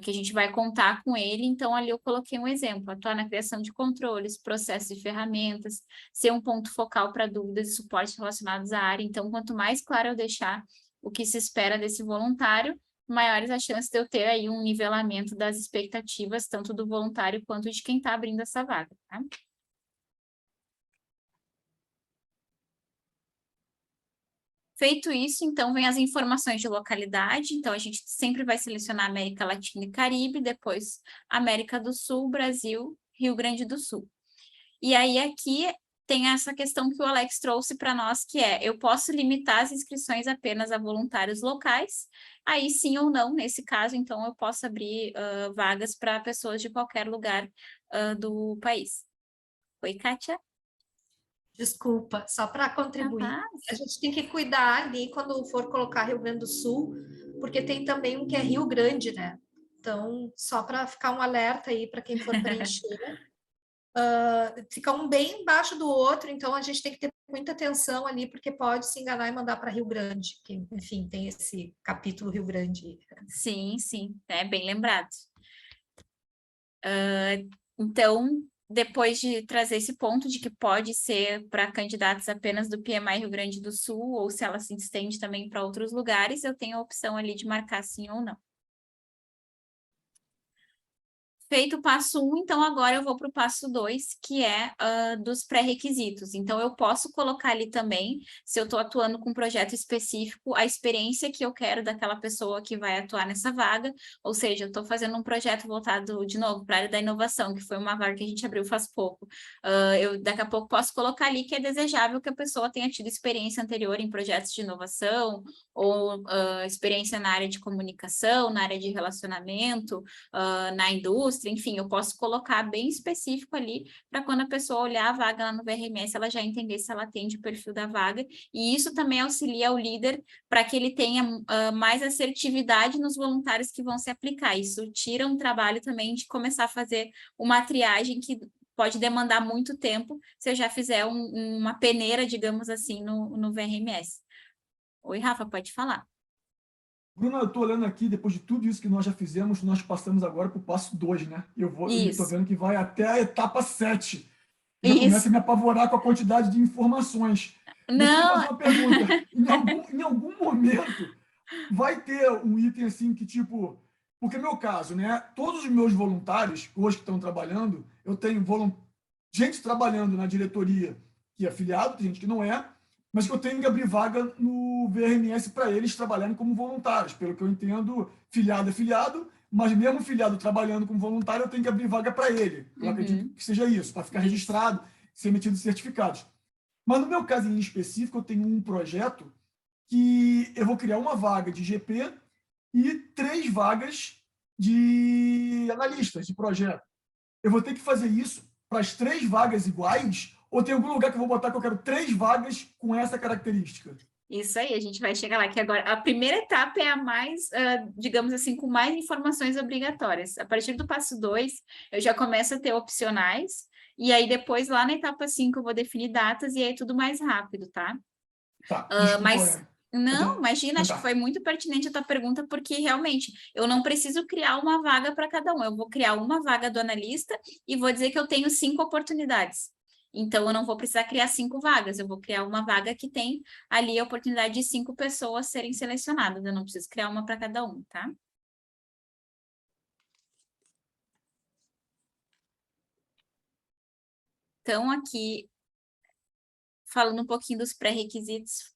que a gente vai contar com ele. Então, ali eu coloquei um exemplo: atuar na criação de controles, processos e ferramentas, ser um ponto focal para dúvidas e suporte relacionados à área. Então, quanto mais claro eu deixar o que se espera desse voluntário, maiores as chances de eu ter aí um nivelamento das expectativas, tanto do voluntário quanto de quem está abrindo essa vaga, tá? Feito isso, então, vem as informações de localidade. Então, a gente sempre vai selecionar América Latina e Caribe, depois América do Sul, Brasil, Rio Grande do Sul. E aí, aqui tem essa questão que o Alex trouxe para nós, que eu posso limitar as inscrições apenas a voluntários locais, aí sim ou não, nesse caso, então eu posso abrir vagas para pessoas de qualquer lugar do país. Oi, Kátia? Desculpa, só para contribuir. A gente tem que cuidar ali quando for colocar Rio Grande do Sul, porque tem também um que é Rio Grande, né? Então, só para ficar um alerta aí para quem for preencher. Fica um bem embaixo do outro, então a gente tem que ter muita atenção ali, porque pode se enganar e mandar para Rio Grande, que, enfim, tem esse capítulo Rio Grande. Sim, sim, é bem lembrado. Então, depois de trazer esse ponto de que pode ser para candidatos apenas do PMI Rio Grande do Sul, ou se ela se estende também para outros lugares, eu tenho a opção ali de marcar sim ou não. Feito o passo 1, então agora eu vou para o passo 2, que é dos pré-requisitos. Então, eu posso colocar ali também, se eu estou atuando com um projeto específico, a experiência que eu quero daquela pessoa que vai atuar nessa vaga, ou seja, eu estou fazendo um projeto voltado, de novo, para a área da inovação, que foi uma vaga que a gente abriu faz pouco. Eu, daqui a pouco, posso colocar ali que é desejável que a pessoa tenha tido experiência anterior em projetos de inovação, ou experiência na área de comunicação, na área de relacionamento, na indústria, enfim, eu posso colocar bem específico ali para quando a pessoa olhar a vaga lá no VRMS, ela já entender se ela atende o perfil da vaga, e isso também auxilia o líder para que ele tenha mais assertividade nos voluntários que vão se aplicar. Isso tira um trabalho também de começar a fazer uma triagem que pode demandar muito tempo se eu já fizer uma peneira, digamos assim, no VRMS. Oi, Rafa, pode falar. Bruna, eu estou olhando aqui, depois de tudo isso que nós já fizemos, nós passamos agora para o passo 2, né? Eu estou vendo que vai até a etapa 7. Já começa a me apavorar com a quantidade de informações. Deixa eu fazer uma pergunta. Em algum momento vai ter um item assim que, tipo... Porque no meu caso, né? Todos os meus voluntários, hoje que estão trabalhando, eu tenho gente trabalhando na diretoria que é afiliado, tem gente que não é, mas que eu tenho que abrir vaga no VRMS para eles trabalharem como voluntários. Pelo que eu entendo, filiado é filiado, mas mesmo filiado trabalhando como voluntário, eu tenho que abrir vaga para ele. Eu acredito que seja isso, para ficar registrado, ser emitido certificados. Mas no meu caso em específico, eu tenho um projeto que eu vou criar uma vaga de GP e 3 vagas de analistas de projeto. Eu vou ter que fazer isso para as 3 vagas iguais, ou tem algum lugar que eu vou botar que eu quero 3 vagas com essa característica? Isso aí, a gente vai chegar lá, que agora a primeira etapa é a mais, digamos assim, com mais informações obrigatórias. A partir do passo 2, eu já começo a ter opcionais, e aí depois, lá na etapa 5, eu vou definir datas, e aí é tudo mais rápido, tá? Tá, desculpa, mas... Não, imagina, acho tá. que foi muito pertinente a tua pergunta, porque realmente eu não preciso criar uma vaga para cada um, eu vou criar uma vaga do analista e vou dizer que eu tenho 5 oportunidades. Então, eu não vou precisar criar 5 vagas, eu vou criar uma vaga que tem ali a oportunidade de 5 pessoas serem selecionadas, eu não preciso criar uma para cada um, tá? Então, aqui, falando um pouquinho dos pré-requisitos.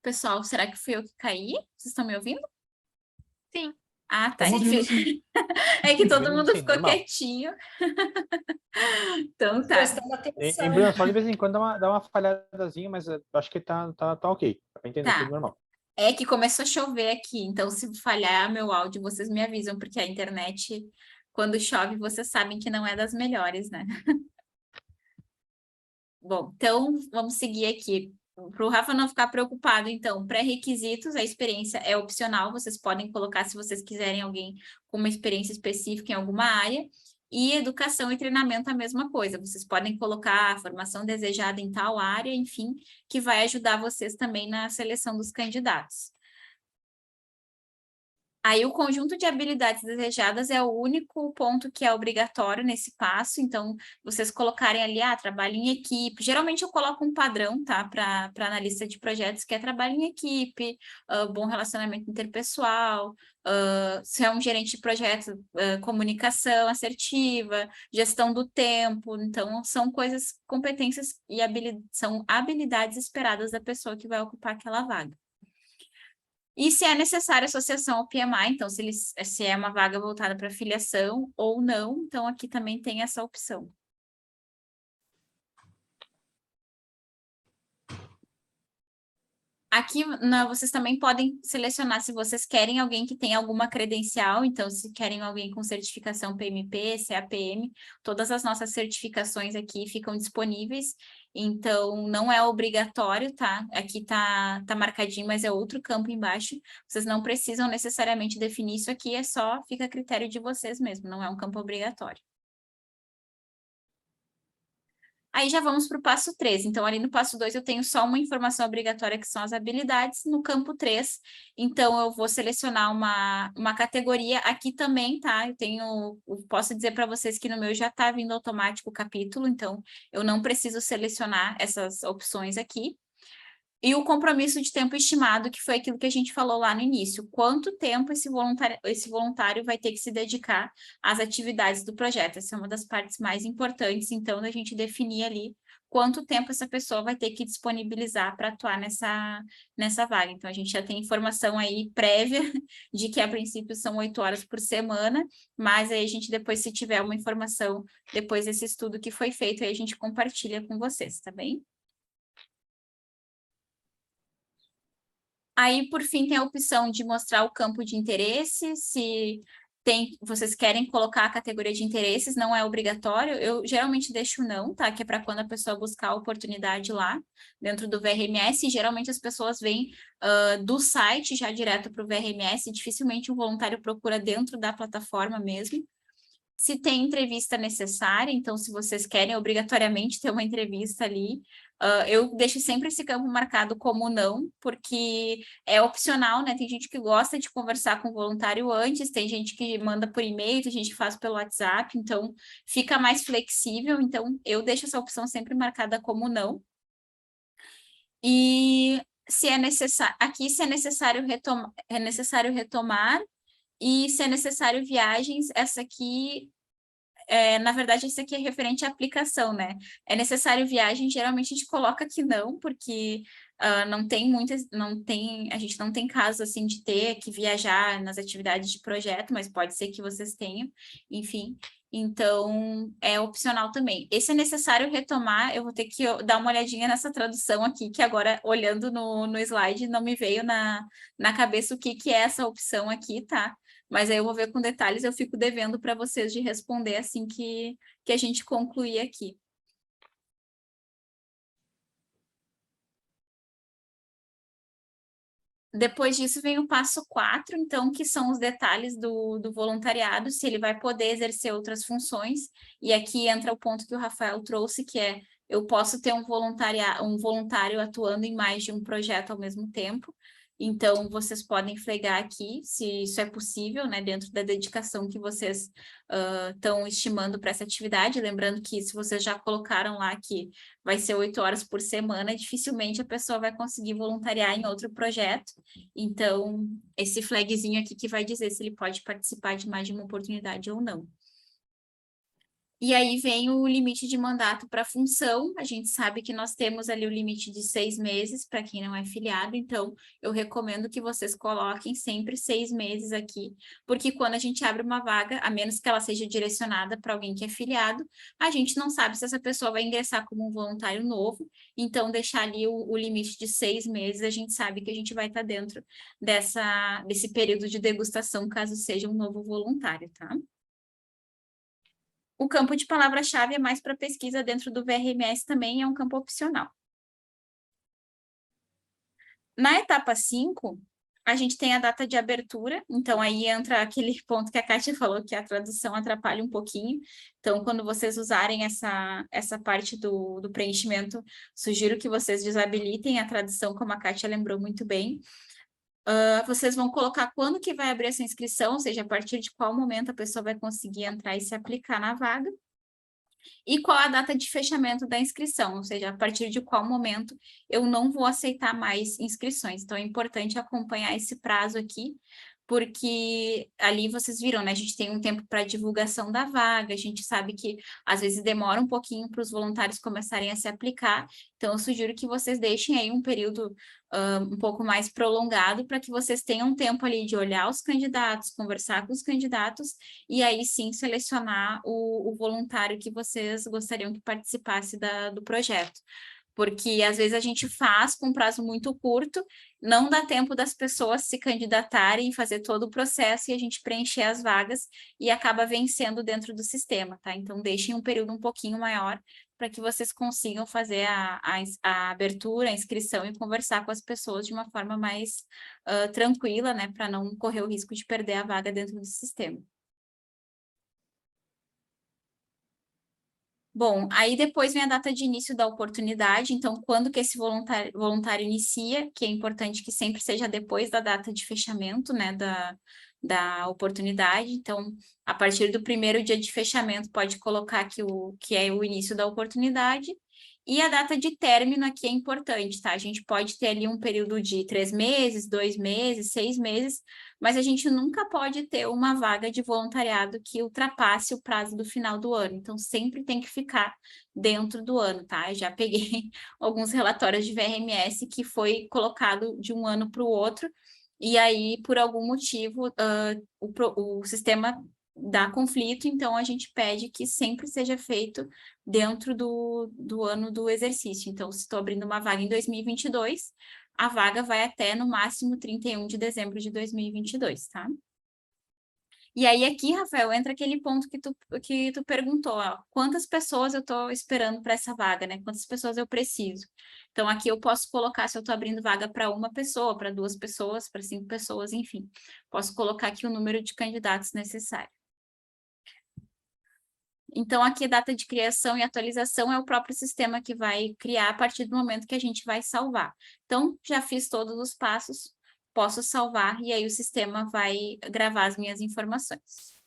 Pessoal, será que fui eu que caí? Vocês estão me ouvindo? Sim. Ah, tá. Estamos ouvindo, sim. É que todo mundo Sim, ficou normal. quietinho. Então tá. Prestando atenção. Bruna, só de vez em quando dá uma falhadazinha, mas eu acho que tá ok. Dá pra entender Tá. tudo normal. É que começou a chover aqui, então se falhar meu áudio, vocês me avisam, porque a internet, quando chove, vocês sabem que não é das melhores, né? Bom, então vamos seguir aqui. Para o Rafa não ficar preocupado, então, pré-requisitos, a experiência é opcional, vocês podem colocar se vocês quiserem alguém com uma experiência específica em alguma área, e educação e treinamento a mesma coisa, vocês podem colocar a formação desejada em tal área, enfim, que vai ajudar vocês também na seleção dos candidatos. Aí, o conjunto de habilidades desejadas é o único ponto que é obrigatório nesse passo, então, vocês colocarem ali, trabalho em equipe, geralmente eu coloco um padrão, tá, para analista de projetos, que é trabalho em equipe, bom relacionamento interpessoal, se é um gerente de projeto, comunicação assertiva, gestão do tempo, então, são coisas, competências e são habilidades esperadas da pessoa que vai ocupar aquela vaga. E se é necessária associação ao PMI, então se é uma vaga voltada para filiação ou não, então aqui também tem essa opção. Aqui vocês também podem selecionar se vocês querem alguém que tenha alguma credencial, então se querem alguém com certificação PMP, CAPM, todas as nossas certificações aqui ficam disponíveis, então não é obrigatório, tá? Aqui tá marcadinho, mas é outro campo embaixo, vocês não precisam necessariamente definir isso aqui, fica a critério de vocês mesmo, não é um campo obrigatório. Aí já vamos para o passo 3. Então, ali no passo 2, eu tenho só uma informação obrigatória, que são as habilidades. No campo 3, então, eu vou selecionar uma categoria. Aqui também, tá? Eu posso dizer para vocês que no meu já está vindo automático o capítulo, então, eu não preciso selecionar essas opções aqui. E o compromisso de tempo estimado, que foi aquilo que a gente falou lá no início. Quanto tempo esse voluntário vai ter que se dedicar às atividades do projeto? Essa é uma das partes mais importantes, então, da gente definir ali quanto tempo essa pessoa vai ter que disponibilizar para atuar nessa vaga. Então, a gente já tem informação aí prévia de que, a princípio, são 8 horas por semana, mas aí a gente depois, se tiver uma informação, depois desse estudo que foi feito, aí a gente compartilha com vocês, tá bem? Aí, por fim, tem a opção de mostrar o campo de interesse, se vocês querem colocar a categoria de interesses, não é obrigatório, eu geralmente deixo não, tá? Que é para quando a pessoa buscar a oportunidade lá, dentro do VRMS, e geralmente as pessoas vêm do site já direto para o VRMS, dificilmente um voluntário procura dentro da plataforma mesmo. Se tem entrevista necessária, então se vocês querem obrigatoriamente ter uma entrevista ali, eu deixo sempre esse campo marcado como não, porque é opcional, né? Tem gente que gosta de conversar com o voluntário antes, tem gente que manda por e-mail, tem gente que faz pelo WhatsApp, então fica mais flexível, então eu deixo essa opção sempre marcada como não. E se é necessário, aqui se é necessário retomar, e se é necessário viagens, essa aqui na verdade, isso aqui é referente à aplicação, né? É necessário viagem, geralmente a gente coloca que não, porque não tem muitas, a gente não tem caso assim de ter que viajar nas atividades de projeto, mas pode ser que vocês tenham, enfim. Então, é opcional também. Esse é necessário retomar, eu vou ter que dar uma olhadinha nessa tradução aqui, que agora, olhando no slide, não me veio na cabeça o que é essa opção aqui, tá? Mas aí eu vou ver com detalhes, eu fico devendo para vocês de responder assim que a gente concluir aqui. Depois disso vem o passo 4, então, que são os detalhes do voluntariado, se ele vai poder exercer outras funções. E aqui entra o ponto que o Rafael trouxe, que é eu posso ter um voluntário atuando em mais de um projeto ao mesmo tempo. Então, vocês podem flegar aqui, se isso é possível, né, dentro da dedicação que vocês estão estimando para essa atividade. Lembrando que se vocês já colocaram lá que vai ser 8 horas por semana, dificilmente a pessoa vai conseguir voluntariar em outro projeto. Então, esse flagzinho aqui que vai dizer se ele pode participar de mais de uma oportunidade ou não. E aí vem o limite de mandato para função. A gente sabe que nós temos ali o limite de 6 meses para quem não é filiado, então eu recomendo que vocês coloquem sempre 6 meses aqui, porque quando a gente abre uma vaga, a menos que ela seja direcionada para alguém que é filiado, a gente não sabe se essa pessoa vai ingressar como um voluntário novo, então deixar ali o limite de 6 meses, a gente sabe que a gente vai estar dentro desse período de degustação, caso seja um novo voluntário, tá? O campo de palavra-chave é mais para pesquisa dentro do VRMS também, é um campo opcional. Na etapa 5, a gente tem a data de abertura, então aí entra aquele ponto que a Kátia falou, que a tradução atrapalha um pouquinho. Então, quando vocês usarem essa parte do preenchimento, sugiro que vocês desabilitem a tradução, como a Kátia lembrou muito bem. Vocês vão colocar quando que vai abrir essa inscrição, ou seja, a partir de qual momento a pessoa vai conseguir entrar e se aplicar na vaga. E qual a data de fechamento da inscrição, ou seja, a partir de qual momento eu não vou aceitar mais inscrições. Então, é importante acompanhar esse prazo aqui, porque ali vocês viram, né? A gente tem um tempo para divulgação da vaga, a gente sabe que às vezes demora um pouquinho para os voluntários começarem a se aplicar, então eu sugiro que vocês deixem aí um período um pouco mais prolongado para que vocês tenham tempo ali de olhar os candidatos, conversar com os candidatos e aí sim selecionar o voluntário que vocês gostariam que participasse do projeto. Porque às vezes a gente faz com um prazo muito curto, não dá tempo das pessoas se candidatarem, fazer todo o processo e a gente preencher as vagas e acaba vencendo dentro do sistema, tá? Então, deixem um período um pouquinho maior para que vocês consigam fazer a abertura, a inscrição e conversar com as pessoas de uma forma mais tranquila, né? Para não correr o risco de perder a vaga dentro do sistema. Bom, aí depois vem a data de início da oportunidade, então quando que esse voluntário inicia, que é importante que sempre seja depois da data de fechamento, né, da oportunidade, então a partir do primeiro dia de fechamento pode colocar que é o início da oportunidade, e a data de término aqui é importante, tá? A gente pode ter ali um período de 3 meses, 2 meses, 6 meses, mas a gente nunca pode ter uma vaga de voluntariado que ultrapasse o prazo do final do ano. Então, sempre tem que ficar dentro do ano, tá? Eu já peguei alguns relatórios de VRMS que foi colocado de um ano para o outro, e aí, por algum motivo, o sistema dá conflito, então a gente pede que sempre seja feito dentro do ano do exercício. Então, se estou abrindo uma vaga em 2022, a vaga vai até, no máximo, 31 de dezembro de 2022, tá? E aí aqui, Rafael, entra aquele ponto que tu perguntou, ó, quantas pessoas eu estou esperando para essa vaga, né? Quantas pessoas eu preciso? Então, aqui eu posso colocar, se eu estou abrindo vaga para uma pessoa, para 2 pessoas, para 5 pessoas, enfim. Posso colocar aqui o número de candidatos necessário. Então, aqui a data de criação e atualização é o próprio sistema que vai criar a partir do momento que a gente vai salvar. Então, já fiz todos os passos, posso salvar e aí o sistema vai gravar as minhas informações.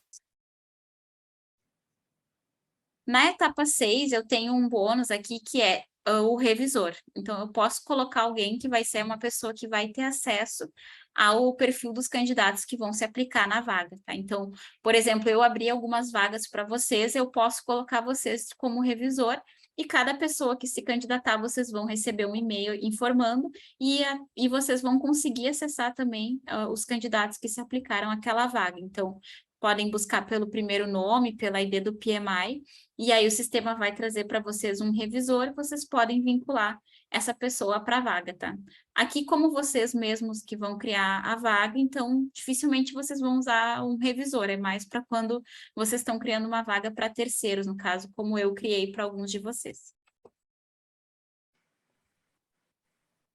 Na etapa 6, eu tenho um bônus aqui que é o revisor. Então, eu posso colocar alguém que vai ser uma pessoa que vai ter acesso ao perfil dos candidatos que vão se aplicar na vaga, tá? Então, por exemplo, eu abri algumas vagas para vocês, eu posso colocar vocês como revisor e cada pessoa que se candidatar, vocês vão receber um e-mail informando e vocês vão conseguir acessar também os candidatos que se aplicaram àquela vaga. Então, podem buscar pelo primeiro nome, pela ID do PMI, e aí o sistema vai trazer para vocês um revisor, vocês podem vincular essa pessoa para a vaga, tá? Aqui, como vocês mesmos que vão criar a vaga, então dificilmente vocês vão usar um revisor, é mais para quando vocês estão criando uma vaga para terceiros, no caso, como eu criei para alguns de vocês.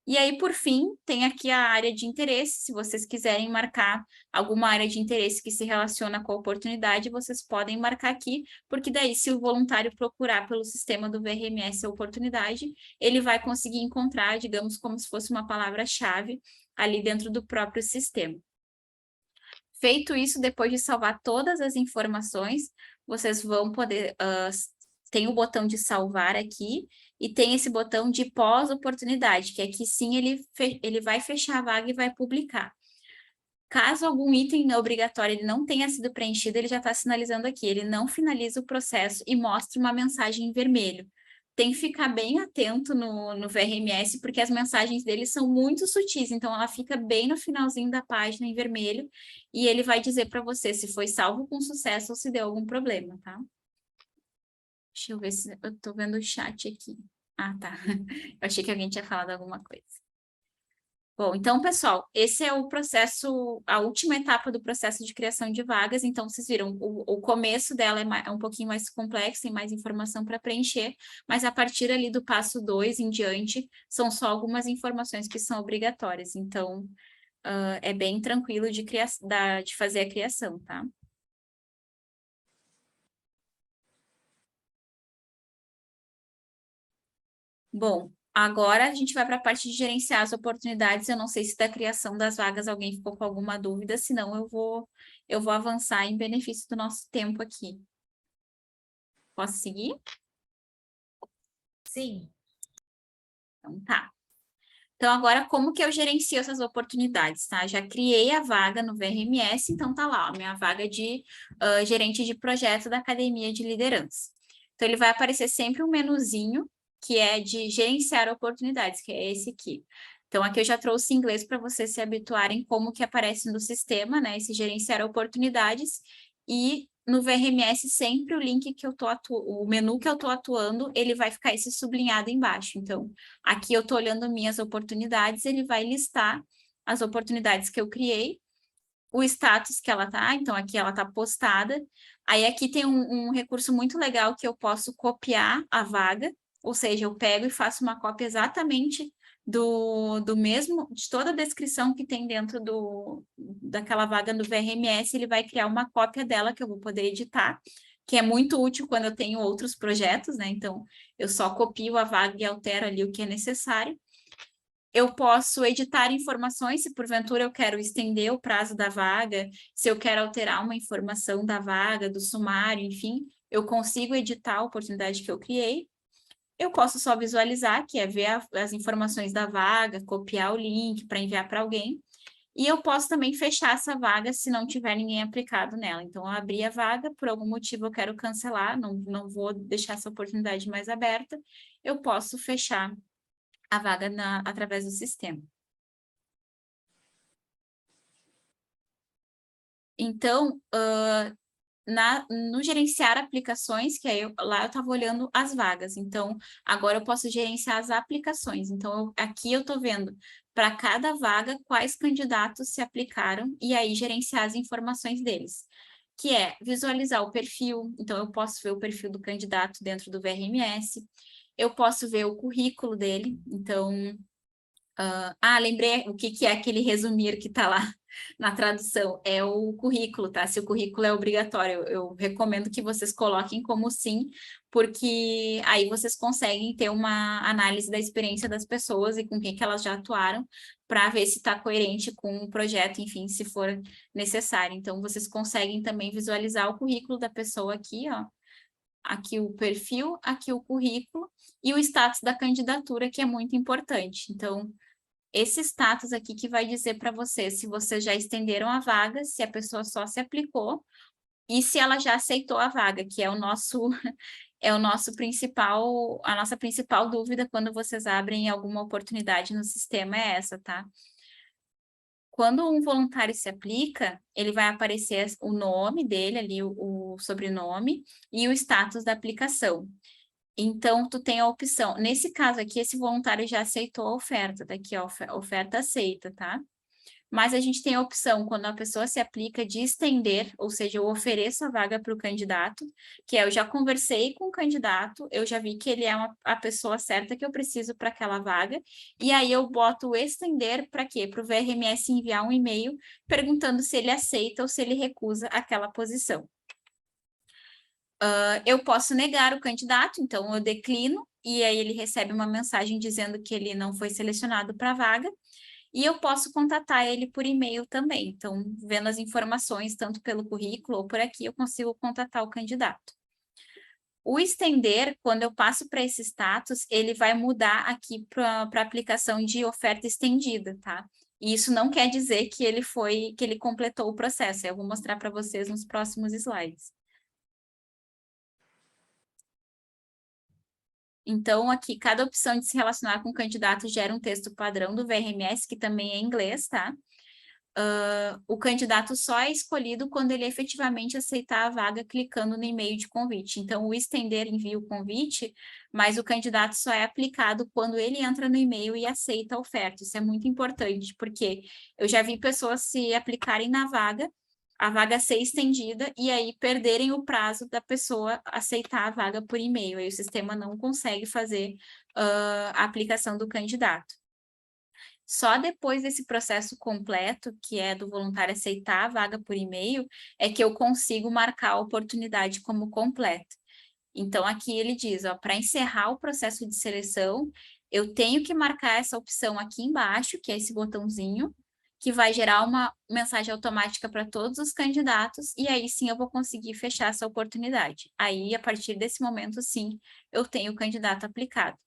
E aí, por fim, tem aqui a área de interesse. Se vocês quiserem marcar alguma área de interesse que se relaciona com a oportunidade, vocês podem marcar aqui, porque daí, se o voluntário procurar pelo sistema do VRMS a oportunidade, ele vai conseguir encontrar, digamos, como se fosse uma palavra-chave ali dentro do próprio sistema. Feito isso, depois de salvar todas as informações, vocês vão poder... tem o botão de salvar aqui, e tem esse botão de pós-oportunidade, que aqui sim ele vai fechar a vaga e vai publicar. Caso algum item obrigatório ele não tenha sido preenchido, ele já está sinalizando aqui, ele não finaliza o processo e mostra uma mensagem em vermelho. Tem que ficar bem atento no VRMS, porque as mensagens dele são muito sutis, então ela fica bem no finalzinho da página em vermelho, e ele vai dizer para você se foi salvo com sucesso ou se deu algum problema, tá? Deixa eu ver se eu tô vendo o chat aqui. Ah, tá. Eu achei que alguém tinha falado alguma coisa. Bom, então, pessoal, esse é o processo, a última etapa do processo de criação de vagas. Então, vocês viram, o começo dela é um pouquinho mais complexo, tem mais informação para preencher, mas a partir ali do passo 2 em diante, são só algumas informações que são obrigatórias. Então, é bem tranquilo de fazer a criação, tá? Bom, agora a gente vai para a parte de gerenciar as oportunidades. Eu não sei se da criação das vagas alguém ficou com alguma dúvida, senão eu vou avançar em benefício do nosso tempo aqui. Posso seguir? Sim. Então tá. Então agora como que eu gerencio essas oportunidades, tá? Já criei a vaga no VRMS, então tá lá, a minha vaga de gerente de projeto da Academia de Liderança. Então ele vai aparecer sempre um menuzinho que é de gerenciar oportunidades, que é esse aqui. Então, aqui eu já trouxe em inglês para vocês se habituarem como que aparece no sistema, né? Esse gerenciar oportunidades. E no VRMS, sempre o link que eu tô o menu que eu tô atuando, ele vai ficar esse sublinhado embaixo. Então, aqui eu tô olhando minhas oportunidades, ele vai listar as oportunidades que eu criei, o status que ela tá, então aqui ela tá postada. Aí aqui tem um recurso muito legal que eu posso copiar a vaga, ou seja, eu pego e faço uma cópia exatamente do mesmo, de toda a descrição que tem dentro daquela vaga do VRMS, ele vai criar uma cópia dela que eu vou poder editar, que é muito útil quando eu tenho outros projetos, né? Então, eu só copio a vaga e altero ali o que é necessário. Eu posso editar informações, se porventura eu quero estender o prazo da vaga, se eu quero alterar uma informação da vaga, do sumário, enfim, eu consigo editar a oportunidade que eu criei. Eu posso só visualizar, que é ver as informações da vaga, copiar o link para enviar para alguém. E eu posso também fechar essa vaga se não tiver ninguém aplicado nela. Então, eu abri a vaga, por algum motivo eu quero cancelar, não vou deixar essa oportunidade mais aberta, eu posso fechar a vaga através do sistema. Então, no gerenciar aplicações, que aí lá eu estava olhando as vagas. Então, agora eu posso gerenciar as aplicações. Então, aqui eu estou vendo para cada vaga quais candidatos se aplicaram e aí gerenciar as informações deles, que é visualizar o perfil. Então, eu posso ver o perfil do candidato dentro do VRMS, eu posso ver o currículo dele. Então, lembrei o que é aquele resumir que está lá na tradução. É o currículo, tá? Se o currículo é obrigatório, eu recomendo que vocês coloquem como sim, porque aí vocês conseguem ter uma análise da experiência das pessoas e com quem que elas já atuaram, para ver se está coerente com o projeto, enfim, se for necessário. Então, vocês conseguem também visualizar o currículo da pessoa aqui, ó. Aqui o perfil, aqui o currículo e o status da candidatura, que é muito importante. Então, esse status aqui que vai dizer para você se vocês já estenderam a vaga, se a pessoa só se aplicou e se ela já aceitou a vaga, que é o nosso principal, a nossa principal dúvida quando vocês abrem alguma oportunidade no sistema é essa, tá? Quando um voluntário se aplica, ele vai aparecer o nome dele ali, o sobrenome e o status da aplicação. Então, tu tem a opção. Nesse caso aqui, esse voluntário já aceitou a oferta, daqui a oferta aceita, tá? Mas a gente tem a opção, quando a pessoa se aplica, de estender, ou seja, eu ofereço a vaga para o candidato, que é, eu já conversei com o candidato, eu já vi que ele é a pessoa certa que eu preciso para aquela vaga, e aí eu boto o estender para quê? Para o VRMS enviar um e-mail perguntando se ele aceita ou se ele recusa aquela posição. Eu posso negar o candidato, então eu declino, e aí ele recebe uma mensagem dizendo que ele não foi selecionado para a vaga, e eu posso contatar ele por e-mail também. Então, vendo as informações, tanto pelo currículo ou por aqui, eu consigo contatar o candidato. O estender, quando eu passo para esse status, ele vai mudar aqui para a aplicação de oferta estendida, tá? E isso não quer dizer que ele completou o processo. Eu vou mostrar para vocês nos próximos slides. Então, aqui, cada opção de se relacionar com o candidato gera um texto padrão do VRMS, que também é em inglês, tá? O candidato só é escolhido quando ele efetivamente aceitar a vaga clicando no e-mail de convite. Então, o estender envia o convite, mas o candidato só é aplicado quando ele entra no e-mail e aceita a oferta. Isso é muito importante, porque eu já vi pessoas se aplicarem na vaga, a vaga ser estendida e aí perderem o prazo da pessoa aceitar a vaga por e-mail. Aí o sistema não consegue fazer a aplicação do candidato. Só depois desse processo completo, que é do voluntário aceitar a vaga por e-mail, é que eu consigo marcar a oportunidade como completa. Então, aqui ele diz, ó, para encerrar o processo de seleção, eu tenho que marcar essa opção aqui embaixo, que é esse botãozinho, que vai gerar uma mensagem automática para todos os candidatos, e aí sim eu vou conseguir fechar essa oportunidade. Aí, a partir desse momento, sim, eu tenho o candidato aplicado.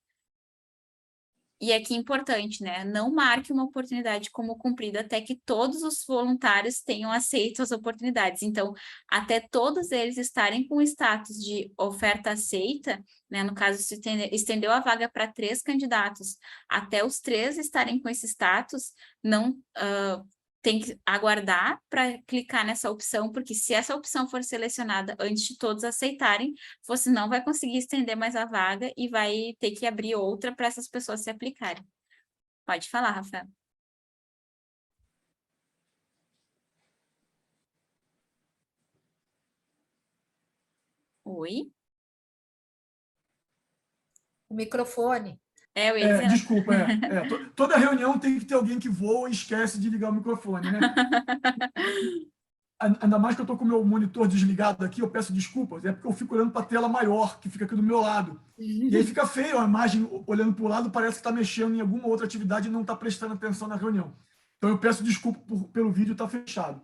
E aqui importante, né? Não marque uma oportunidade como cumprida até que todos os voluntários tenham aceito as oportunidades. Então, até todos eles estarem com o status de oferta aceita, né? No caso, se estendeu a vaga para 3 candidatos, até os 3 estarem com esse status, não tem que aguardar para clicar nessa opção, porque se essa opção for selecionada antes de todos aceitarem, você não vai conseguir estender mais a vaga e vai ter que abrir outra para essas pessoas se aplicarem. Pode falar, Rafael. Oi? O microfone. Eu ia dizer... Desculpa, toda reunião tem que ter alguém que voa e esquece de ligar o microfone, né? Ainda mais que eu estou com o meu monitor desligado aqui, eu peço desculpas, é porque eu fico olhando para a tela maior, que fica aqui do meu lado. E aí fica feio a imagem olhando para o lado, parece que está mexendo em alguma outra atividade e não está prestando atenção na reunião. Então eu peço desculpa pelo vídeo estar fechado.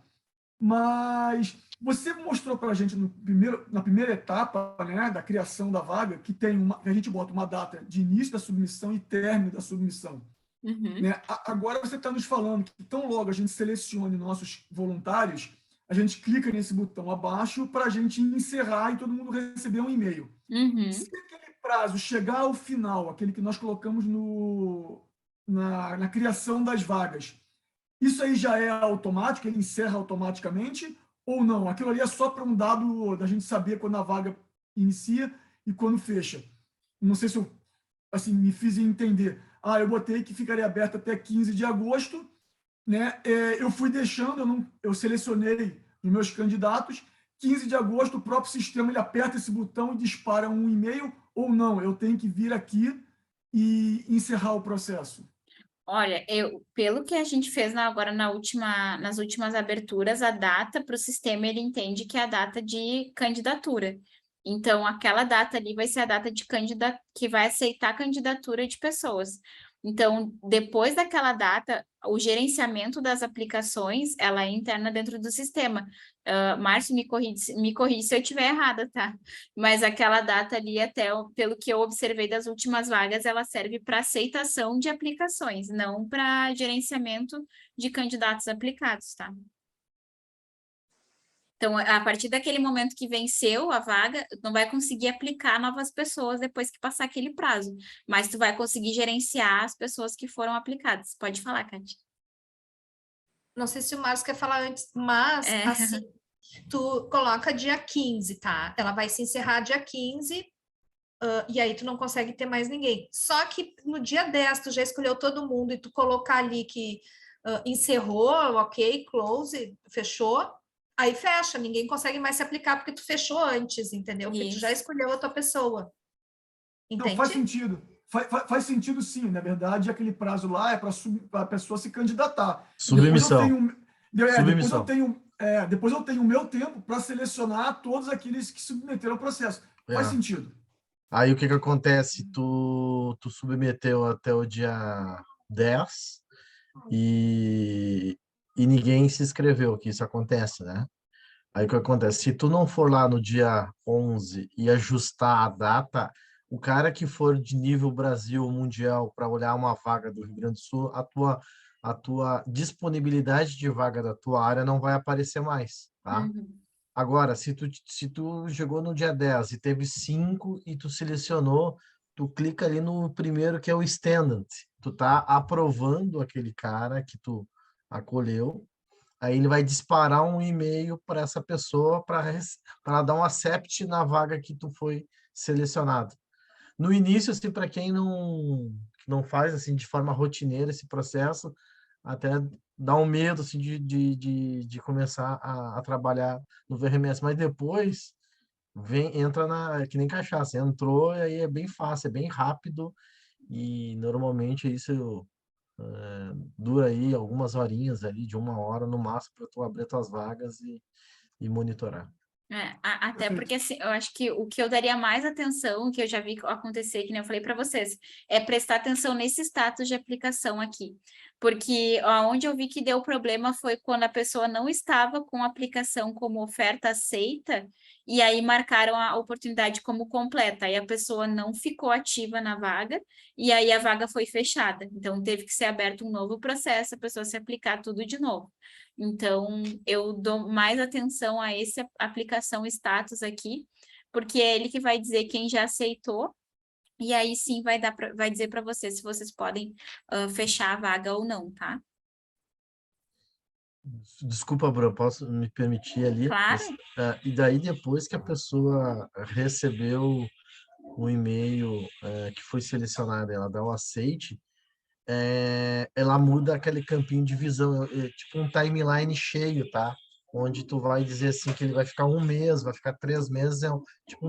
Mas você mostrou para a gente na primeira etapa, né, da criação da vaga, que que a gente bota uma data de início da submissão e término da submissão. Né? Agora você está nos falando que tão logo a gente selecione nossos voluntários, a gente clica nesse botão abaixo para a gente encerrar e todo mundo receber um e-mail. Se aquele prazo chegar ao final, aquele que nós colocamos na criação das vagas, isso aí já é automático, ele encerra automaticamente, Ou não? Aquilo ali é só para um dado da gente saber quando a vaga inicia e quando fecha. Não sei se eu assim, me fiz entender. Eu botei que ficaria aberto até 15 de agosto, né? Eu fui deixando, eu selecionei os meus candidatos. 15 de agosto, o próprio sistema ele aperta esse botão e dispara um e-mail, ou não, eu tenho que vir aqui e encerrar o processo. Olha, pelo que a gente fez agora nas últimas aberturas, a data para o sistema ele entende que é a data de candidatura. Então, aquela data ali vai ser a data de que vai aceitar a candidatura de pessoas. Então, depois daquela data, o gerenciamento das aplicações, ela é interna dentro do sistema. Márcio, me corrige se eu estiver errada, tá? Mas aquela data ali, pelo que eu observei das últimas vagas, ela serve para aceitação de aplicações, não para gerenciamento de candidatos aplicados, tá? Então, a partir daquele momento que venceu a vaga, não vai conseguir aplicar novas pessoas depois que passar aquele prazo, mas tu vai conseguir gerenciar as pessoas que foram aplicadas. Pode falar, Kátia. Não sei se o Márcio quer falar antes, mas assim, tu coloca dia 15, tá? Ela vai se encerrar dia 15, e aí tu não consegue ter mais ninguém. Só que no dia 10, tu já escolheu todo mundo e tu colocar ali que encerrou, ok, close, fechou, aí fecha, ninguém consegue mais se aplicar porque tu fechou antes, entendeu? Porque tu já escolheu a tua pessoa. Entende? Não, faz sentido. Faz sentido sim, na verdade, aquele prazo lá é para a pessoa se candidatar. Submissão. Depois eu tenho o meu tempo para selecionar todos aqueles que submeteram ao processo. Faz sentido. Aí o que acontece? Tu submeteu até o dia 10 e ninguém se inscreveu, que isso acontece, né? Aí o que acontece? Se tu não for lá no dia 11 e ajustar a data, o cara que for de nível Brasil mundial para olhar uma vaga do Rio Grande do Sul, a tua disponibilidade de vaga da tua área não vai aparecer mais, tá? Uhum. Agora, se tu chegou no dia 10 e teve 5 e tu selecionou, tu clica ali no primeiro que é o Standard. Tu tá aprovando aquele cara que tu acolheu, aí ele vai disparar um e-mail para essa pessoa para dar um accept na vaga que tu foi selecionado. No início, assim, para quem não faz assim de forma rotineira esse processo, até dá um medo assim, de começar a trabalhar no VRMS, mas depois entra que nem cachaça, entrou e aí é bem fácil, é bem rápido e normalmente isso dura aí algumas horinhas ali, de 1 hora no máximo, para tu abrir tuas vagas e monitorar. Até porque assim, eu acho que o que eu daria mais atenção, que eu já vi acontecer, que nem eu falei para vocês, é prestar atenção nesse status de aplicação aqui. Porque onde eu vi que deu problema foi quando a pessoa não estava com a aplicação como oferta aceita, e aí marcaram a oportunidade como completa. Aí a pessoa não ficou ativa na vaga, e aí a vaga foi fechada. Então teve que ser aberto um novo processo, a pessoa se aplicar tudo de novo. Então, eu dou mais atenção a essa aplicação status aqui, porque é ele que vai dizer quem já aceitou, e aí sim vai dizer para vocês se vocês podem fechar a vaga ou não, tá? Desculpa, Bruno, posso me permitir ali? Claro. E daí, depois que a pessoa recebeu o e-mail que foi selecionado, ela dá o aceite, ela muda aquele campinho de visão, tipo um timeline cheio, tá? Onde tu vai dizer assim que ele vai ficar 1 mês, vai ficar 3 meses, tipo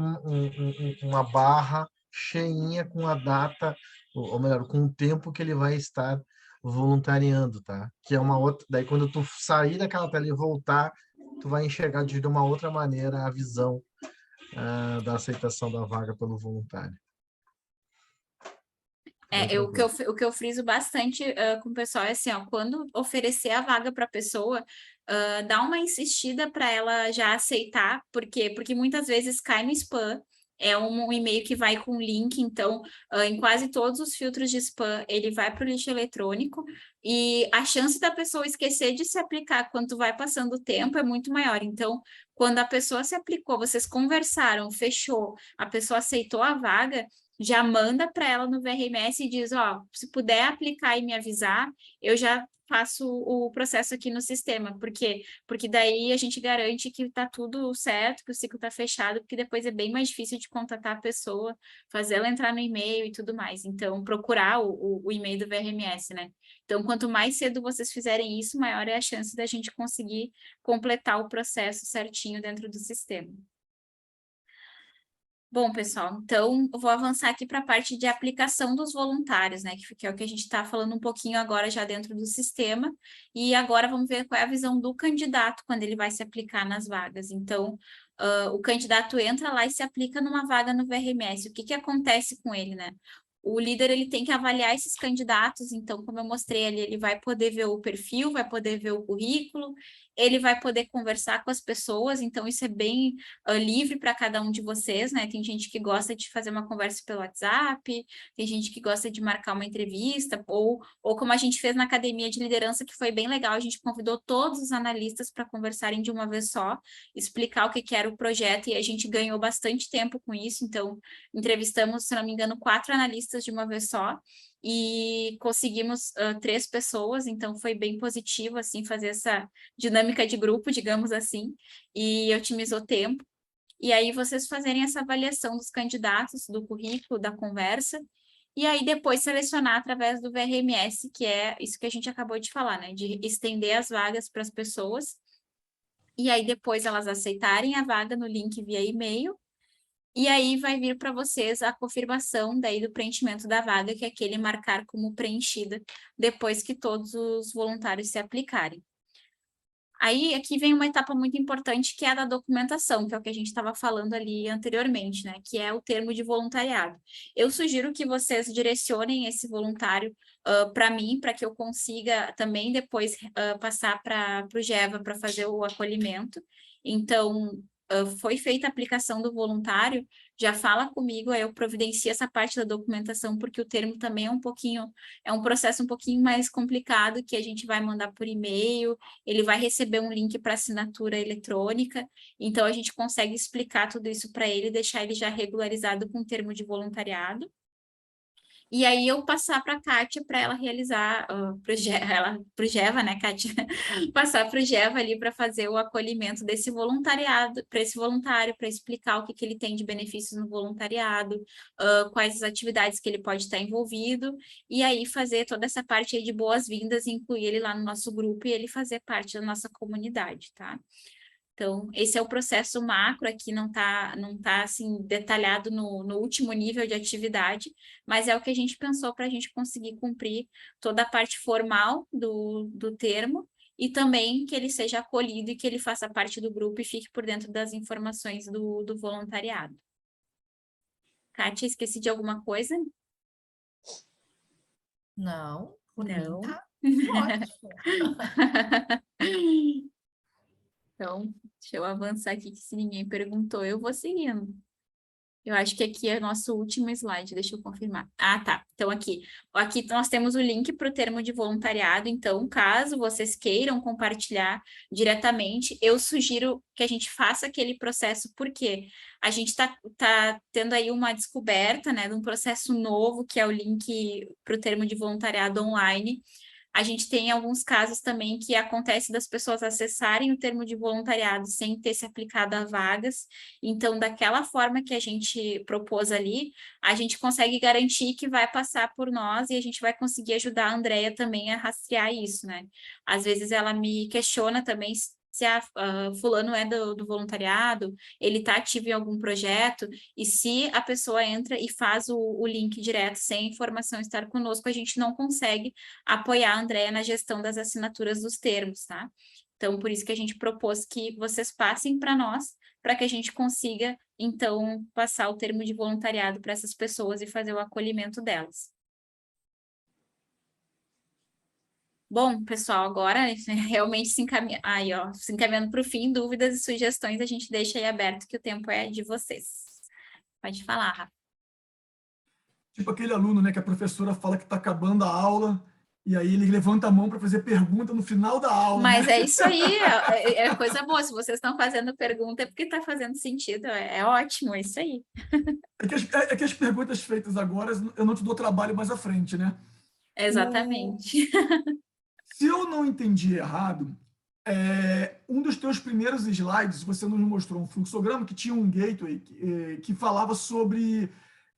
uma barra cheinha com a data, ou melhor, com o tempo que ele vai estar voluntariando, tá? Que é uma outra. Daí quando tu sair daquela tela e voltar, tu vai enxergar de uma outra maneira a visão da aceitação da vaga pelo voluntário. O que eu friso bastante com o pessoal é assim, quando oferecer a vaga para a pessoa, dá uma insistida para ela já aceitar, porque muitas vezes cai no spam, é um e-mail que vai com link, então em quase todos os filtros de spam ele vai para o lixo eletrônico, e a chance da pessoa esquecer de se aplicar quando vai passando o tempo é muito maior. Então, quando a pessoa se aplicou, vocês conversaram, fechou, a pessoa aceitou a vaga, já manda para ela no VRMS e diz, ó, se puder aplicar e me avisar, eu já faço o processo aqui no sistema. Por quê? Porque daí a gente garante que está tudo certo, que o ciclo está fechado, porque depois é bem mais difícil de contatar a pessoa, fazer ela entrar no e-mail e tudo mais. Então, procurar o e-mail do VRMS, né? Então, quanto mais cedo vocês fizerem isso, maior é a chance da gente conseguir completar o processo certinho dentro do sistema. Bom, pessoal, então eu vou avançar aqui para a parte de aplicação dos voluntários, né? Que é o que a gente está falando um pouquinho agora já dentro do sistema. E agora vamos ver qual é a visão do candidato quando ele vai se aplicar nas vagas. Então, o candidato entra lá e se aplica numa vaga no VRMS. O que acontece com ele, né? O líder ele tem que avaliar esses candidatos, então, como eu mostrei ali, ele vai poder ver o perfil, vai poder ver o currículo, ele vai poder conversar com as pessoas, então isso é bem livre para cada um de vocês, né? Tem gente que gosta de fazer uma conversa pelo WhatsApp, tem gente que gosta de marcar uma entrevista, ou como a gente fez na academia de liderança, que foi bem legal, a gente convidou todos os analistas para conversarem de uma vez só, explicar o que era o projeto, e a gente ganhou bastante tempo com isso, então entrevistamos, se não me engano, 4 analistas de uma vez só, e conseguimos 3 pessoas, então foi bem positivo, assim, fazer essa dinâmica de grupo, digamos assim, e otimizou tempo. E aí vocês fazerem essa avaliação dos candidatos, do currículo, da conversa, e aí depois selecionar através do VRMS, que é isso que a gente acabou de falar, né? De estender as vagas para as pessoas, e aí depois elas aceitarem a vaga no link via e-mail, e aí vai vir para vocês a confirmação daí do preenchimento da vaga, que é aquele marcar como preenchida, depois que todos os voluntários se aplicarem. Aí, aqui vem uma etapa muito importante, que é a da documentação, que é o que a gente estava falando ali anteriormente, né? Que é o termo de voluntariado. Eu sugiro que vocês direcionem esse voluntário para mim, para que eu consiga também depois passar para o GEVA para fazer o acolhimento. Então, foi feita a aplicação do voluntário, já fala comigo, aí eu providencio essa parte da documentação, porque o termo também é um processo um pouquinho mais complicado, que a gente vai mandar por e-mail, ele vai receber um link para assinatura eletrônica, então a gente consegue explicar tudo isso para ele, deixar ele já regularizado com o termo de voluntariado. E aí eu passar para a Kátia para ela realizar, para o GEVA, né, Kátia? Passar para o GEVA ali para fazer o acolhimento desse voluntariado, para esse voluntário, para explicar o que ele tem de benefícios no voluntariado, quais as atividades que ele pode estar envolvido, e aí fazer toda essa parte aí de boas-vindas e incluir ele lá no nosso grupo e ele fazer parte da nossa comunidade, tá? Então, esse é o processo macro, aqui não tá assim, detalhado no último nível de atividade, mas é o que a gente pensou para a gente conseguir cumprir toda a parte formal do termo, e também que ele seja acolhido e que ele faça parte do grupo e fique por dentro das informações do voluntariado. Kátia, esqueci de alguma coisa? Não, por Não. mim tá ótimo. Então, deixa eu avançar aqui, que se ninguém perguntou, eu vou seguindo. Eu acho que aqui é o nosso último slide, deixa eu confirmar. Ah, tá. Então, aqui nós temos o link para o termo de voluntariado. Então, caso vocês queiram compartilhar diretamente, eu sugiro que a gente faça aquele processo, porque a gente está tendo aí uma descoberta, né, de um processo novo, que é o link para o termo de voluntariado online. A gente tem alguns casos também que acontece das pessoas acessarem o termo de voluntariado sem ter se aplicado a vagas. Então, daquela forma que a gente propôs ali, a gente consegue garantir que vai passar por nós e a gente vai conseguir ajudar a Andrea também a rastrear isso, né? Às vezes ela me questiona também se fulano é do voluntariado, ele está ativo em algum projeto, e se a pessoa entra e faz o link direto sem a informação estar conosco, a gente não consegue apoiar a Andrea na gestão das assinaturas dos termos, tá? Então, por isso que a gente propôs que vocês passem para nós, para que a gente consiga, então, passar o termo de voluntariado para essas pessoas e fazer o acolhimento delas. Bom, pessoal, agora realmente se encaminhando para o fim, dúvidas e sugestões, a gente deixa aí aberto, que o tempo é de vocês. Pode falar, Rafa. Tipo aquele aluno, né, que a professora fala que está acabando a aula E aí ele levanta a mão para fazer pergunta no final da aula. Mas né? é isso aí, é coisa boa. Se vocês estão fazendo pergunta, é porque está fazendo sentido. É ótimo, é isso aí. É que as perguntas feitas agora eu não te dou trabalho mais à frente, né? Exatamente. Se eu não entendi errado, um dos teus primeiros slides, você nos mostrou um fluxograma que tinha um gateway que falava sobre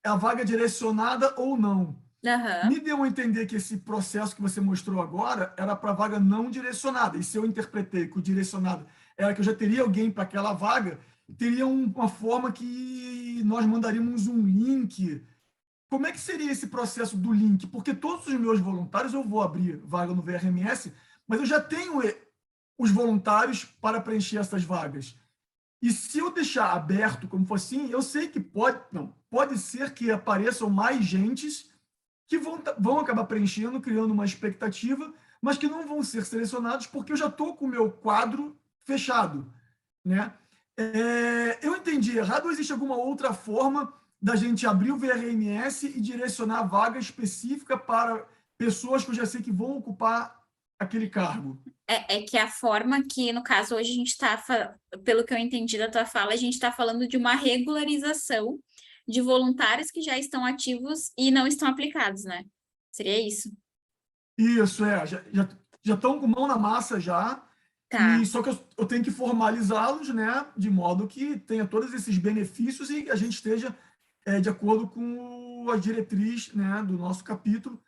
a vaga direcionada ou não. Aham. Me deu a entender que esse processo que você mostrou agora era para vaga não direcionada. E se eu interpretei que o direcionado era que eu já teria alguém para aquela vaga, teria uma forma que nós mandaríamos um link. Como é que seria esse processo do link? Porque todos os meus voluntários, eu vou abrir vaga no VRMS, mas eu já tenho os voluntários para preencher essas vagas. E se eu deixar aberto, como for assim, eu sei que pode ser que apareçam mais gentes que vão acabar preenchendo, criando uma expectativa, mas que não vão ser selecionados porque eu já estou com o meu quadro fechado, né? Eu entendi errado ou existe alguma outra forma da gente abrir o VRMS e direcionar a vaga específica para pessoas que eu já sei que vão ocupar aquele cargo? É que a forma que, no caso, hoje a gente está, pelo que eu entendi da tua fala, a gente está falando de uma regularização de voluntários que já estão ativos e não estão aplicados, né? Seria isso? Isso, já estão com mão na massa já, Tá. e só que eu tenho que formalizá-los, né, de modo que tenha todos esses benefícios e a gente esteja de acordo com a diretriz, né, do nosso capítulo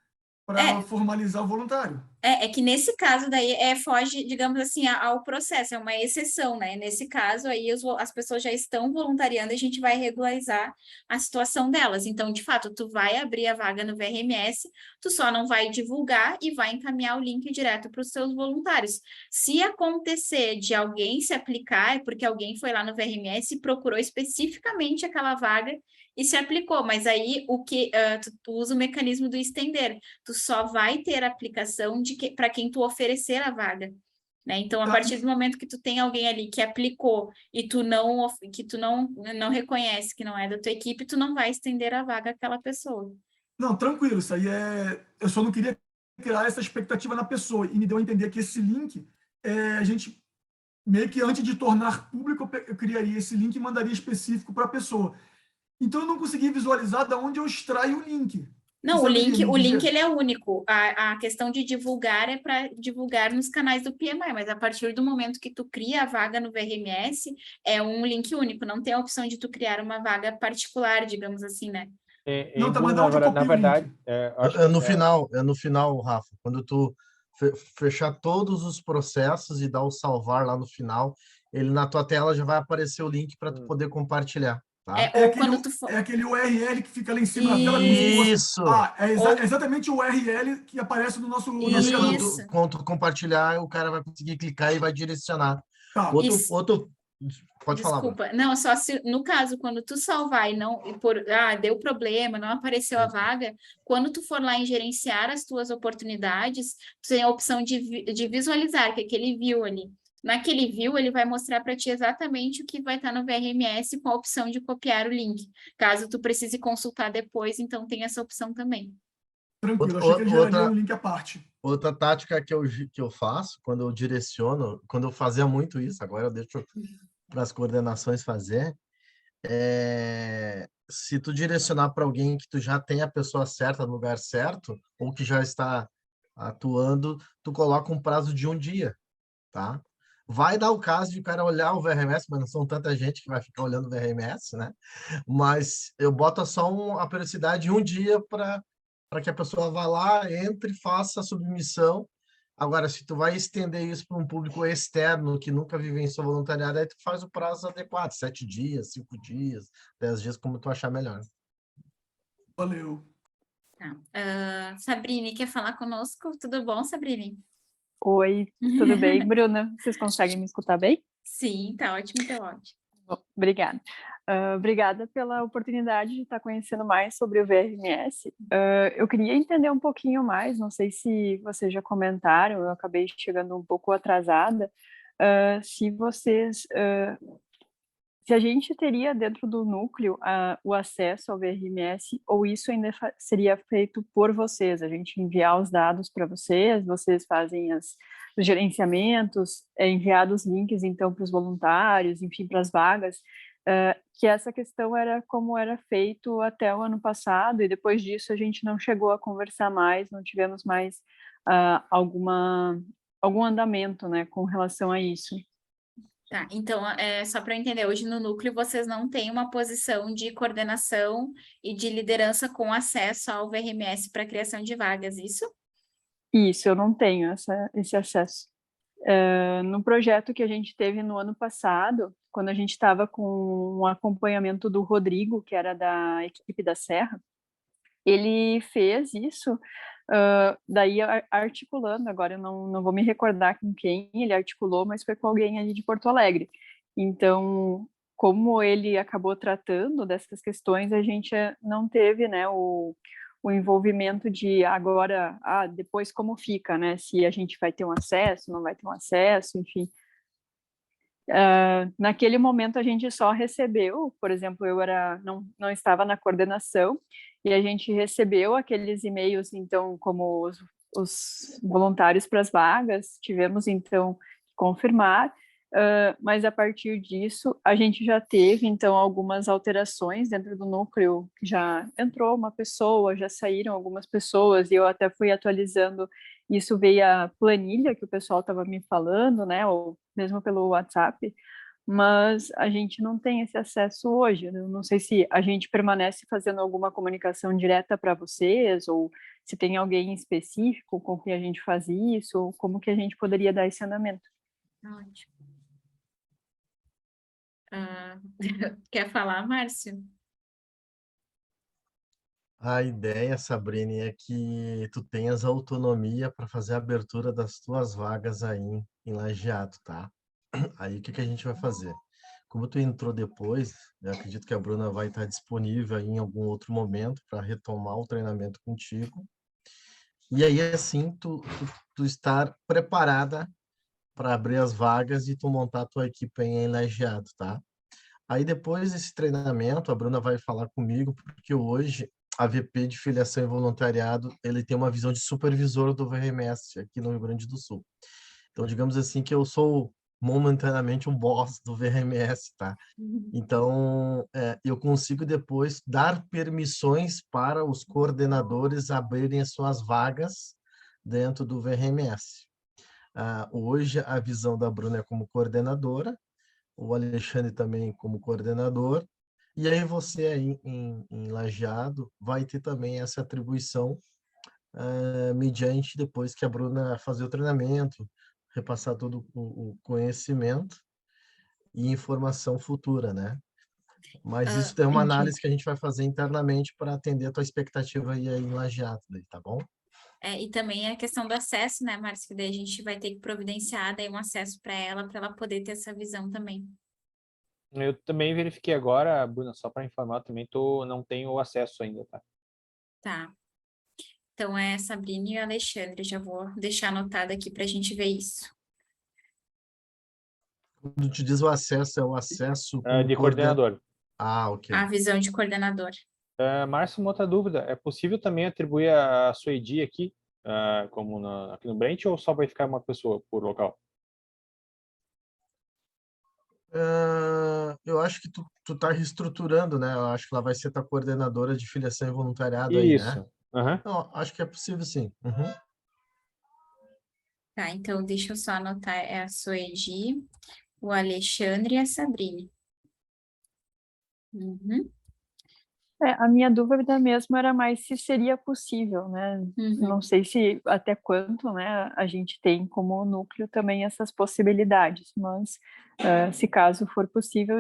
para formalizar o voluntário. É que nesse caso daí foge, digamos assim, ao processo, é uma exceção, né? Nesse caso aí as pessoas já estão voluntariando e a gente vai regularizar a situação delas. Então, de fato, tu vai abrir a vaga no VRMS, tu só não vai divulgar e vai encaminhar o link direto para os seus voluntários. Se acontecer de alguém se aplicar, é porque alguém foi lá no VRMS e procurou especificamente aquela vaga e se aplicou, mas aí tu usa o mecanismo do estender, tu só vai ter aplicação para quem tu oferecer a vaga, né? Então, a partir do momento que tu tem alguém ali que aplicou e tu não reconhece que não é da tua equipe, tu não vai estender a vaga àquela pessoa. Não, tranquilo, isso aí eu só não queria criar essa expectativa na pessoa e me deu a entender que esse link, a gente meio que antes de tornar público, eu criaria esse link e mandaria específico para a pessoa. Então, eu não consegui visualizar de onde eu extraio o link. Não, o link ele é único. A questão de divulgar é para divulgar nos canais do PMI, mas a partir do momento que tu cria a vaga no VRMS, é um link único, não tem a opção de tu criar uma vaga particular, digamos assim, né? Não, tá, Bruno, mas de onde eu copio na o verdade, link? É no final, Rafa, quando tu fechar todos os processos e dar o salvar lá no final, ele na tua tela já vai aparecer o link para tu poder compartilhar, tá? É aquele URL que fica lá em cima da tela. Isso! Exatamente o URL que aparece no nosso Isso, quando tu compartilhar, o cara vai conseguir clicar e vai direcionar. Tá. Pode falar. Desculpa, não, só se no caso, quando tu salvar e não deu problema, não apareceu a vaga, quando tu for lá em gerenciar as tuas oportunidades, tu tem a opção de visualizar, que é aquele view ali. Naquele view, ele vai mostrar para ti exatamente o que vai estar no VRMS com a opção de copiar o link. Caso tu precise consultar depois, então tem essa opção também. Tranquilo, achei que ele geraria um link à parte. Outra tática que eu faço, quando eu direciono, quando eu fazia muito isso, agora eu deixo para as coordenações fazer, se tu direcionar para alguém que tu já tem a pessoa certa no lugar certo, ou que já está atuando, tu coloca um prazo de 1 dia, tá? Vai dar o caso de o cara olhar o VRMS, mas não são tanta gente que vai ficar olhando o VRMS, né? Mas eu boto só a periodicidade de 1 dia para que a pessoa vá lá, entre, faça a submissão. Agora, se tu vai estender isso para um público externo que nunca vivenciou voluntariado, aí tu faz o prazo adequado, 7 dias, 5 dias, 10 dias, como tu achar melhor. Valeu. Tá. Sabrine, quer falar conosco? Tudo bom, Sabrine? Oi, tudo bem, Bruna? Vocês conseguem me escutar bem? Sim, tá ótimo, tá ótimo. Bom, obrigada. Obrigada pela oportunidade de estar conhecendo mais sobre o VRMS. Eu queria entender um pouquinho mais, não sei se vocês já comentaram, eu acabei chegando um pouco atrasada, se se a gente teria dentro do núcleo o acesso ao VRMS, ou isso ainda seria feito por vocês, a gente enviar os dados para vocês, vocês fazem os gerenciamentos, enviar os links, então, para os voluntários, enfim, para as vagas, que essa questão era como era feito até o ano passado, e depois disso a gente não chegou a conversar mais, não tivemos mais algum andamento, né, com relação a isso. Tá, então, só para eu entender, hoje no núcleo vocês não têm uma posição de coordenação e de liderança com acesso ao VRMS para criação de vagas, isso? Isso, eu não tenho esse acesso. No projeto que a gente teve no ano passado, quando a gente estava com um acompanhamento do Rodrigo, que era da equipe da Serra, ele fez isso, daí articulando, agora eu não vou me recordar com quem ele articulou, mas foi com alguém ali de Porto Alegre. Então, como ele acabou tratando dessas questões, a gente não teve, né, o envolvimento de agora, depois como fica, né, se a gente vai ter um acesso, não vai ter um acesso, enfim. Naquele momento a gente só recebeu, por exemplo, eu não estava na coordenação, e a gente recebeu aqueles e-mails, então, como os voluntários para as vagas, tivemos, então, que confirmar, mas a partir disso, a gente já teve, então, algumas alterações dentro do núcleo, já entrou uma pessoa, já saíram algumas pessoas, e eu até fui atualizando, isso veio a planilha que o pessoal estava me falando, né, ou mesmo pelo WhatsApp, mas a gente não tem esse acesso hoje. Eu não sei se a gente permanece fazendo alguma comunicação direta para vocês, ou se tem alguém específico com quem a gente faz isso, ou como que a gente poderia dar esse andamento. Ótimo. Quer falar, Márcio? A ideia, Sabrine, é que tu tenhas autonomia para fazer a abertura das tuas vagas aí em Lajeado, tá? Aí o que a gente vai fazer? Como tu entrou depois, eu acredito que a Bruna vai estar disponível aí em algum outro momento para retomar o treinamento contigo. E aí, assim, tu estar preparada para abrir as vagas e tu montar a tua equipe em Lajeado, tá? Aí depois desse treinamento, a Bruna vai falar comigo, porque hoje a VP de Filiação e Voluntariado, ele tem uma visão de supervisor do VRMS aqui no Rio Grande do Sul. Então, digamos assim que eu sou momentaneamente um boss do VRMS, tá? Então, eu consigo depois dar permissões para os coordenadores abrirem as suas vagas dentro do VRMS. Hoje, a visão da Bruna é como coordenadora, o Alexandre também como coordenador, e aí você aí em Lajeado vai ter também essa atribuição mediante depois que a Bruna fazer o treinamento, repassar todo o conhecimento e informação futura, né? Mas isso é uma análise que a gente vai fazer internamente para atender a tua expectativa aí em Lajeado, tá bom? E também a questão do acesso, né, Márcio? Que daí a gente vai ter que providenciar daí um acesso para ela poder ter essa visão também. Eu também verifiquei agora, Bruna, só para informar, também não tenho acesso ainda, tá? Tá. Então é a Sabrina e o Alexandre, já vou deixar anotado aqui para a gente ver isso. Quando te diz o acesso, é o acesso De coordenador. Ok. A visão de coordenador. Márcio, uma outra dúvida. É possível também atribuir a sua ID aqui, como aqui no Brent, ou só vai ficar uma pessoa por local? Eu acho que tu tá reestruturando, né? Eu acho que ela vai ser tua coordenadora de filiação e voluntariado aí, né? Isso. Uhum. Não, acho que é possível, sim. Uhum. Tá, então deixa eu só anotar a Suedi, o Alexandre e a Sabrina. Uhum. A minha dúvida mesmo era mais se seria possível, né? Não sei se até quanto, né, a gente tem como núcleo também essas possibilidades, mas se caso for possível,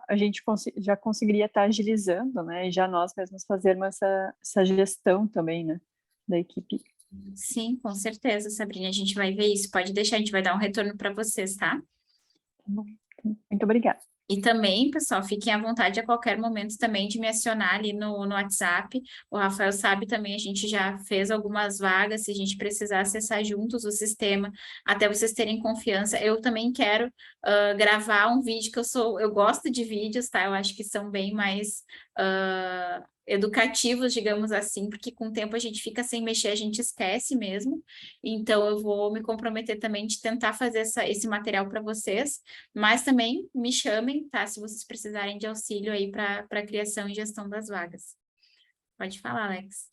a gente já conseguiria estar agilizando, né? E já nós mesmos fazermos essa gestão também, né, da equipe. Sim, com certeza, Sabrina. A gente vai ver isso. Pode deixar, a gente vai dar um retorno para vocês, tá? Tá bom. Muito obrigada. E também, pessoal, fiquem à vontade a qualquer momento também de me acionar ali no WhatsApp. O Rafael sabe também, a gente já fez algumas vagas, se a gente precisar acessar juntos o sistema, até vocês terem confiança. Eu também quero gravar um vídeo, que eu gosto de vídeos, tá? Eu acho que são bem mais educativos, digamos assim, porque com o tempo a gente fica sem mexer, a gente esquece mesmo. Então, eu vou me comprometer também de tentar fazer esse material para vocês, mas também me chamem, tá? Se vocês precisarem de auxílio aí para a criação e gestão das vagas. Pode falar, Alex.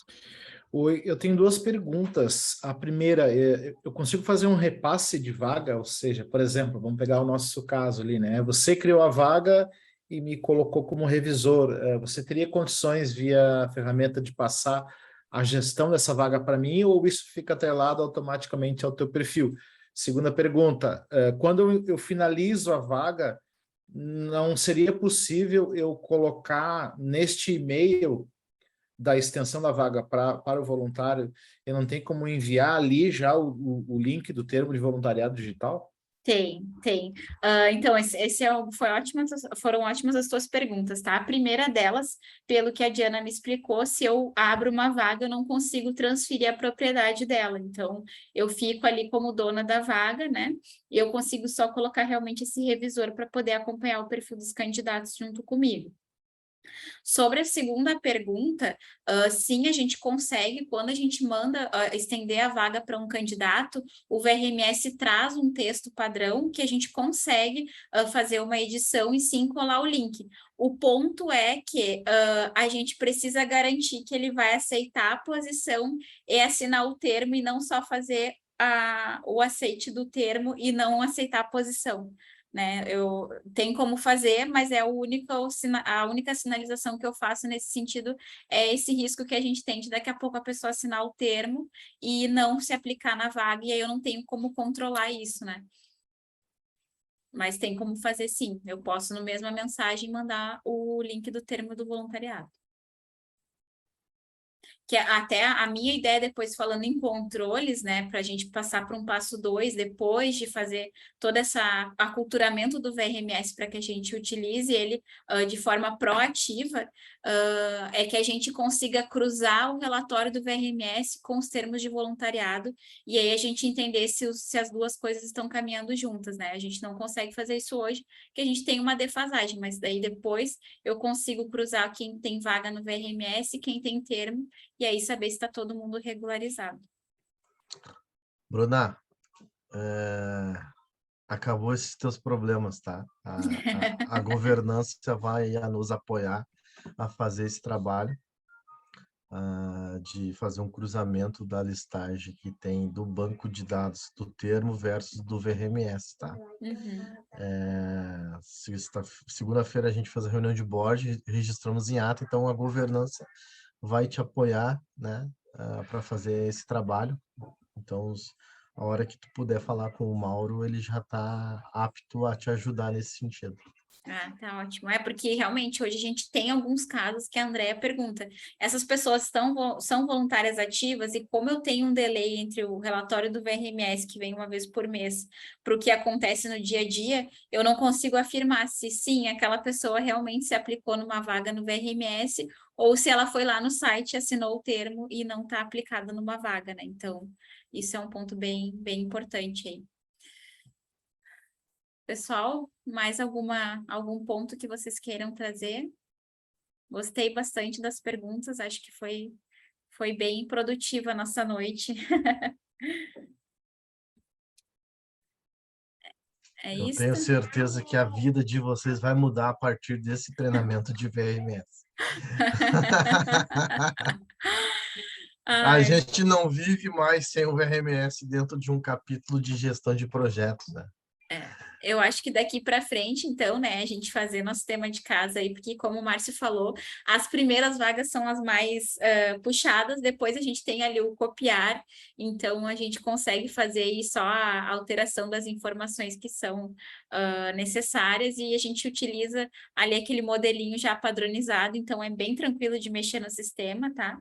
Oi, eu tenho duas perguntas. A primeira, eu consigo fazer um repasse de vaga? Ou seja, por exemplo, vamos pegar o nosso caso ali, né? Você criou a vaga e me colocou como revisor. Você teria condições via ferramenta de passar a gestão dessa vaga para mim, ou isso fica atrelado automaticamente ao teu perfil? Segunda pergunta, quando eu finalizo a vaga, não seria possível eu colocar neste e-mail da extensão da vaga para o voluntário, eu não tenho como enviar ali já o link do termo de voluntariado digital? Tem. Então, foram ótimas as tuas perguntas, tá? A primeira delas, pelo que a Diana me explicou, se eu abro uma vaga, eu não consigo transferir a propriedade dela. Então, eu fico ali como dona da vaga, né? E eu consigo só colocar realmente esse revisor para poder acompanhar o perfil dos candidatos junto comigo. Sobre a segunda pergunta, sim, a gente consegue, quando a gente manda estender a vaga para um candidato, o VRMS traz um texto padrão que a gente consegue fazer uma edição e sim colar o link. O ponto é que a gente precisa garantir que ele vai aceitar a posição e assinar o termo e não só fazer o aceite do termo e não aceitar a posição. Né? Eu tenho como fazer, mas é a única sinalização que eu faço nesse sentido é esse risco que a gente tem de daqui a pouco a pessoa assinar o termo e não se aplicar na vaga, e aí eu não tenho como controlar isso, né? Mas tem como fazer sim, eu posso no mesma mensagem mandar o link do termo do voluntariado. Que até a minha ideia depois, falando em controles, né, para a gente passar para um passo 2, depois de fazer todo esse aculturamento do VRMS para que a gente utilize ele de forma proativa, é que a gente consiga cruzar o relatório do VRMS com os termos de voluntariado, e aí a gente entender se as duas coisas estão caminhando juntas, né? A gente não consegue fazer isso hoje, porque a gente tem uma defasagem, mas daí depois eu consigo cruzar quem tem vaga no VRMS e quem tem termo, e aí saber se está todo mundo regularizado. Bruna, acabou esses teus problemas, tá? A governança vai nos apoiar a fazer esse trabalho de fazer um cruzamento da listagem que tem do banco de dados do termo versus do VRMS, tá? Segunda-feira a gente faz a reunião de board, registramos em ata, então a governança vai te apoiar, né, para fazer esse trabalho. Então, a hora que tu puder falar com o Mauro, ele já está apto a te ajudar nesse sentido. Ah, tá ótimo. É porque realmente hoje a gente tem alguns casos que a Andrea pergunta, essas pessoas são voluntárias ativas, e como eu tenho um delay entre o relatório do VRMS, que vem uma vez por mês, para o que acontece no dia a dia, eu não consigo afirmar se sim, aquela pessoa realmente se aplicou numa vaga no VRMS, ou se ela foi lá no site, assinou o termo e não está aplicada numa vaga, né? Então, isso é um ponto bem importante aí. Pessoal, mais algum ponto que vocês queiram trazer? Gostei bastante das perguntas, acho que foi bem produtiva a nossa noite. Eu tenho certeza que a vida de vocês vai mudar a partir desse treinamento de VRMS. A gente não vive mais sem o VRMS dentro de um capítulo de gestão de projetos, né? Eu acho que daqui para frente, então, né, a gente fazer nosso tema de casa aí, porque como o Márcio falou, as primeiras vagas são as mais puxadas, depois a gente tem ali o copiar, então a gente consegue fazer aí só a alteração das informações que são necessárias, e a gente utiliza ali aquele modelinho já padronizado, então é bem tranquilo de mexer no sistema, tá?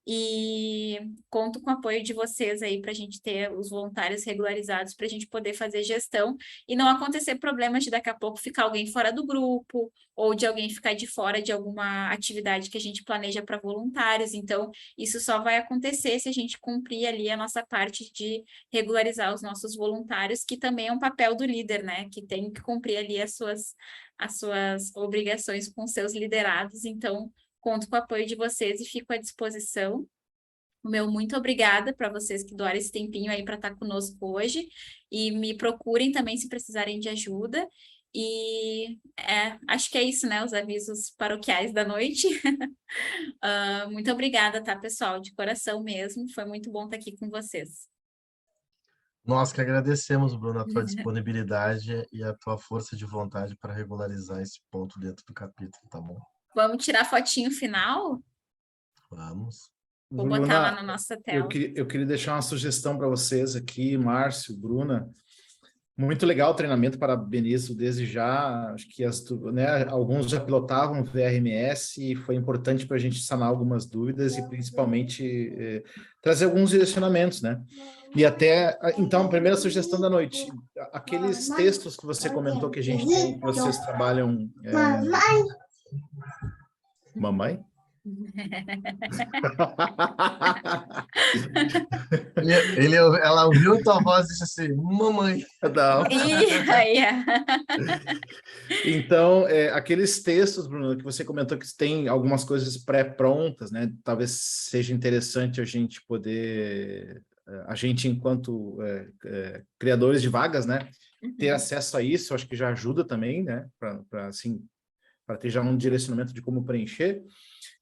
e conto com o apoio de vocês aí para a gente ter os voluntários regularizados para a gente poder fazer gestão e não acontecer problemas de daqui a pouco ficar alguém fora do grupo ou de alguém ficar de fora de alguma atividade que a gente planeja para voluntários. Então, isso só vai acontecer se a gente cumprir ali a nossa parte de regularizar os nossos voluntários, que também é um papel do líder, né? Que tem que cumprir ali as suas obrigações com seus liderados. Então, conto com o apoio de vocês e fico à disposição. O meu muito obrigada para vocês que doaram esse tempinho aí para estar conosco hoje. E me procurem também se precisarem de ajuda. E acho que é isso, né? Os avisos paroquiais da noite. Muito obrigada, tá, pessoal? De coração mesmo. Foi muito bom estar aqui com vocês. Nós que agradecemos, Bruna, a tua disponibilidade e a tua força de vontade para regularizar esse ponto dentro do capítulo, tá bom? Vamos tirar fotinho final? Vamos. Vou botar lá na nossa tela. Eu queria deixar uma sugestão para vocês aqui, Márcio, Bruna. Muito legal o treinamento, parabenizo desde já. Acho que alguns já pilotavam VRMS e foi importante para a gente sanar algumas dúvidas e principalmente trazer alguns direcionamentos, né? E até, então, a primeira sugestão da noite, aqueles textos que você comentou que a gente tem, que vocês trabalham... Mamãe? Ela ouviu tua voz e disse assim, mamãe. Não. Então, aqueles textos, Bruno, que você comentou que tem algumas coisas pré-prontas, né? Talvez seja interessante a gente poder, a gente enquanto criadores de vagas, né? Ter acesso a isso, acho que já ajuda também, né? Para ter já um direcionamento de como preencher.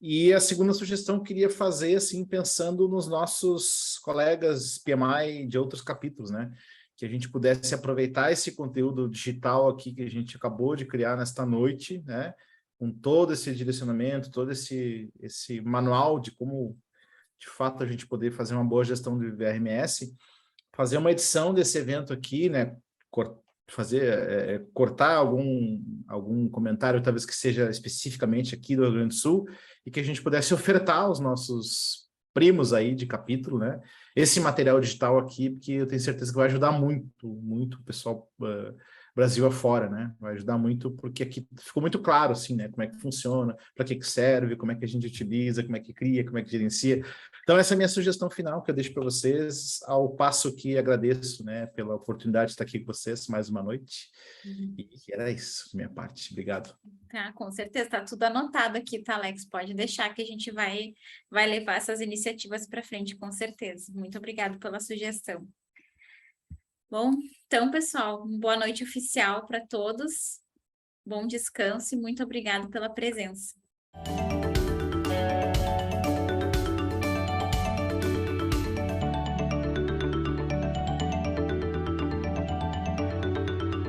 E a segunda sugestão que eu queria fazer, assim, pensando nos nossos colegas PMI de outros capítulos, né? Que a gente pudesse aproveitar esse conteúdo digital aqui que a gente acabou de criar nesta noite, né? Com todo esse direcionamento, todo esse manual de como, de fato, a gente poder fazer uma boa gestão do VRMS, fazer uma edição desse evento aqui, né? Cortar algum comentário, talvez que seja especificamente aqui do Rio Grande do Sul, e que a gente pudesse ofertar aos nossos primos aí de capítulo, né? Esse material digital aqui, porque eu tenho certeza que vai ajudar muito, muito o pessoal Brasil afora, né? Vai ajudar muito, porque aqui ficou muito claro, assim, né? Como é que funciona, para que serve, como é que a gente utiliza, como é que cria, como é que gerencia. Então, essa é a minha sugestão final que eu deixo para vocês, ao passo que agradeço, né, pela oportunidade de estar aqui com vocês mais uma noite. E era isso, minha parte. Obrigado. Tá, com certeza, tá tudo anotado aqui, tá, Alex? Pode deixar que a gente vai levar essas iniciativas para frente, com certeza. Muito obrigada pela sugestão. Bom, então, pessoal, boa noite oficial para todos. Bom descanso e muito obrigada pela presença.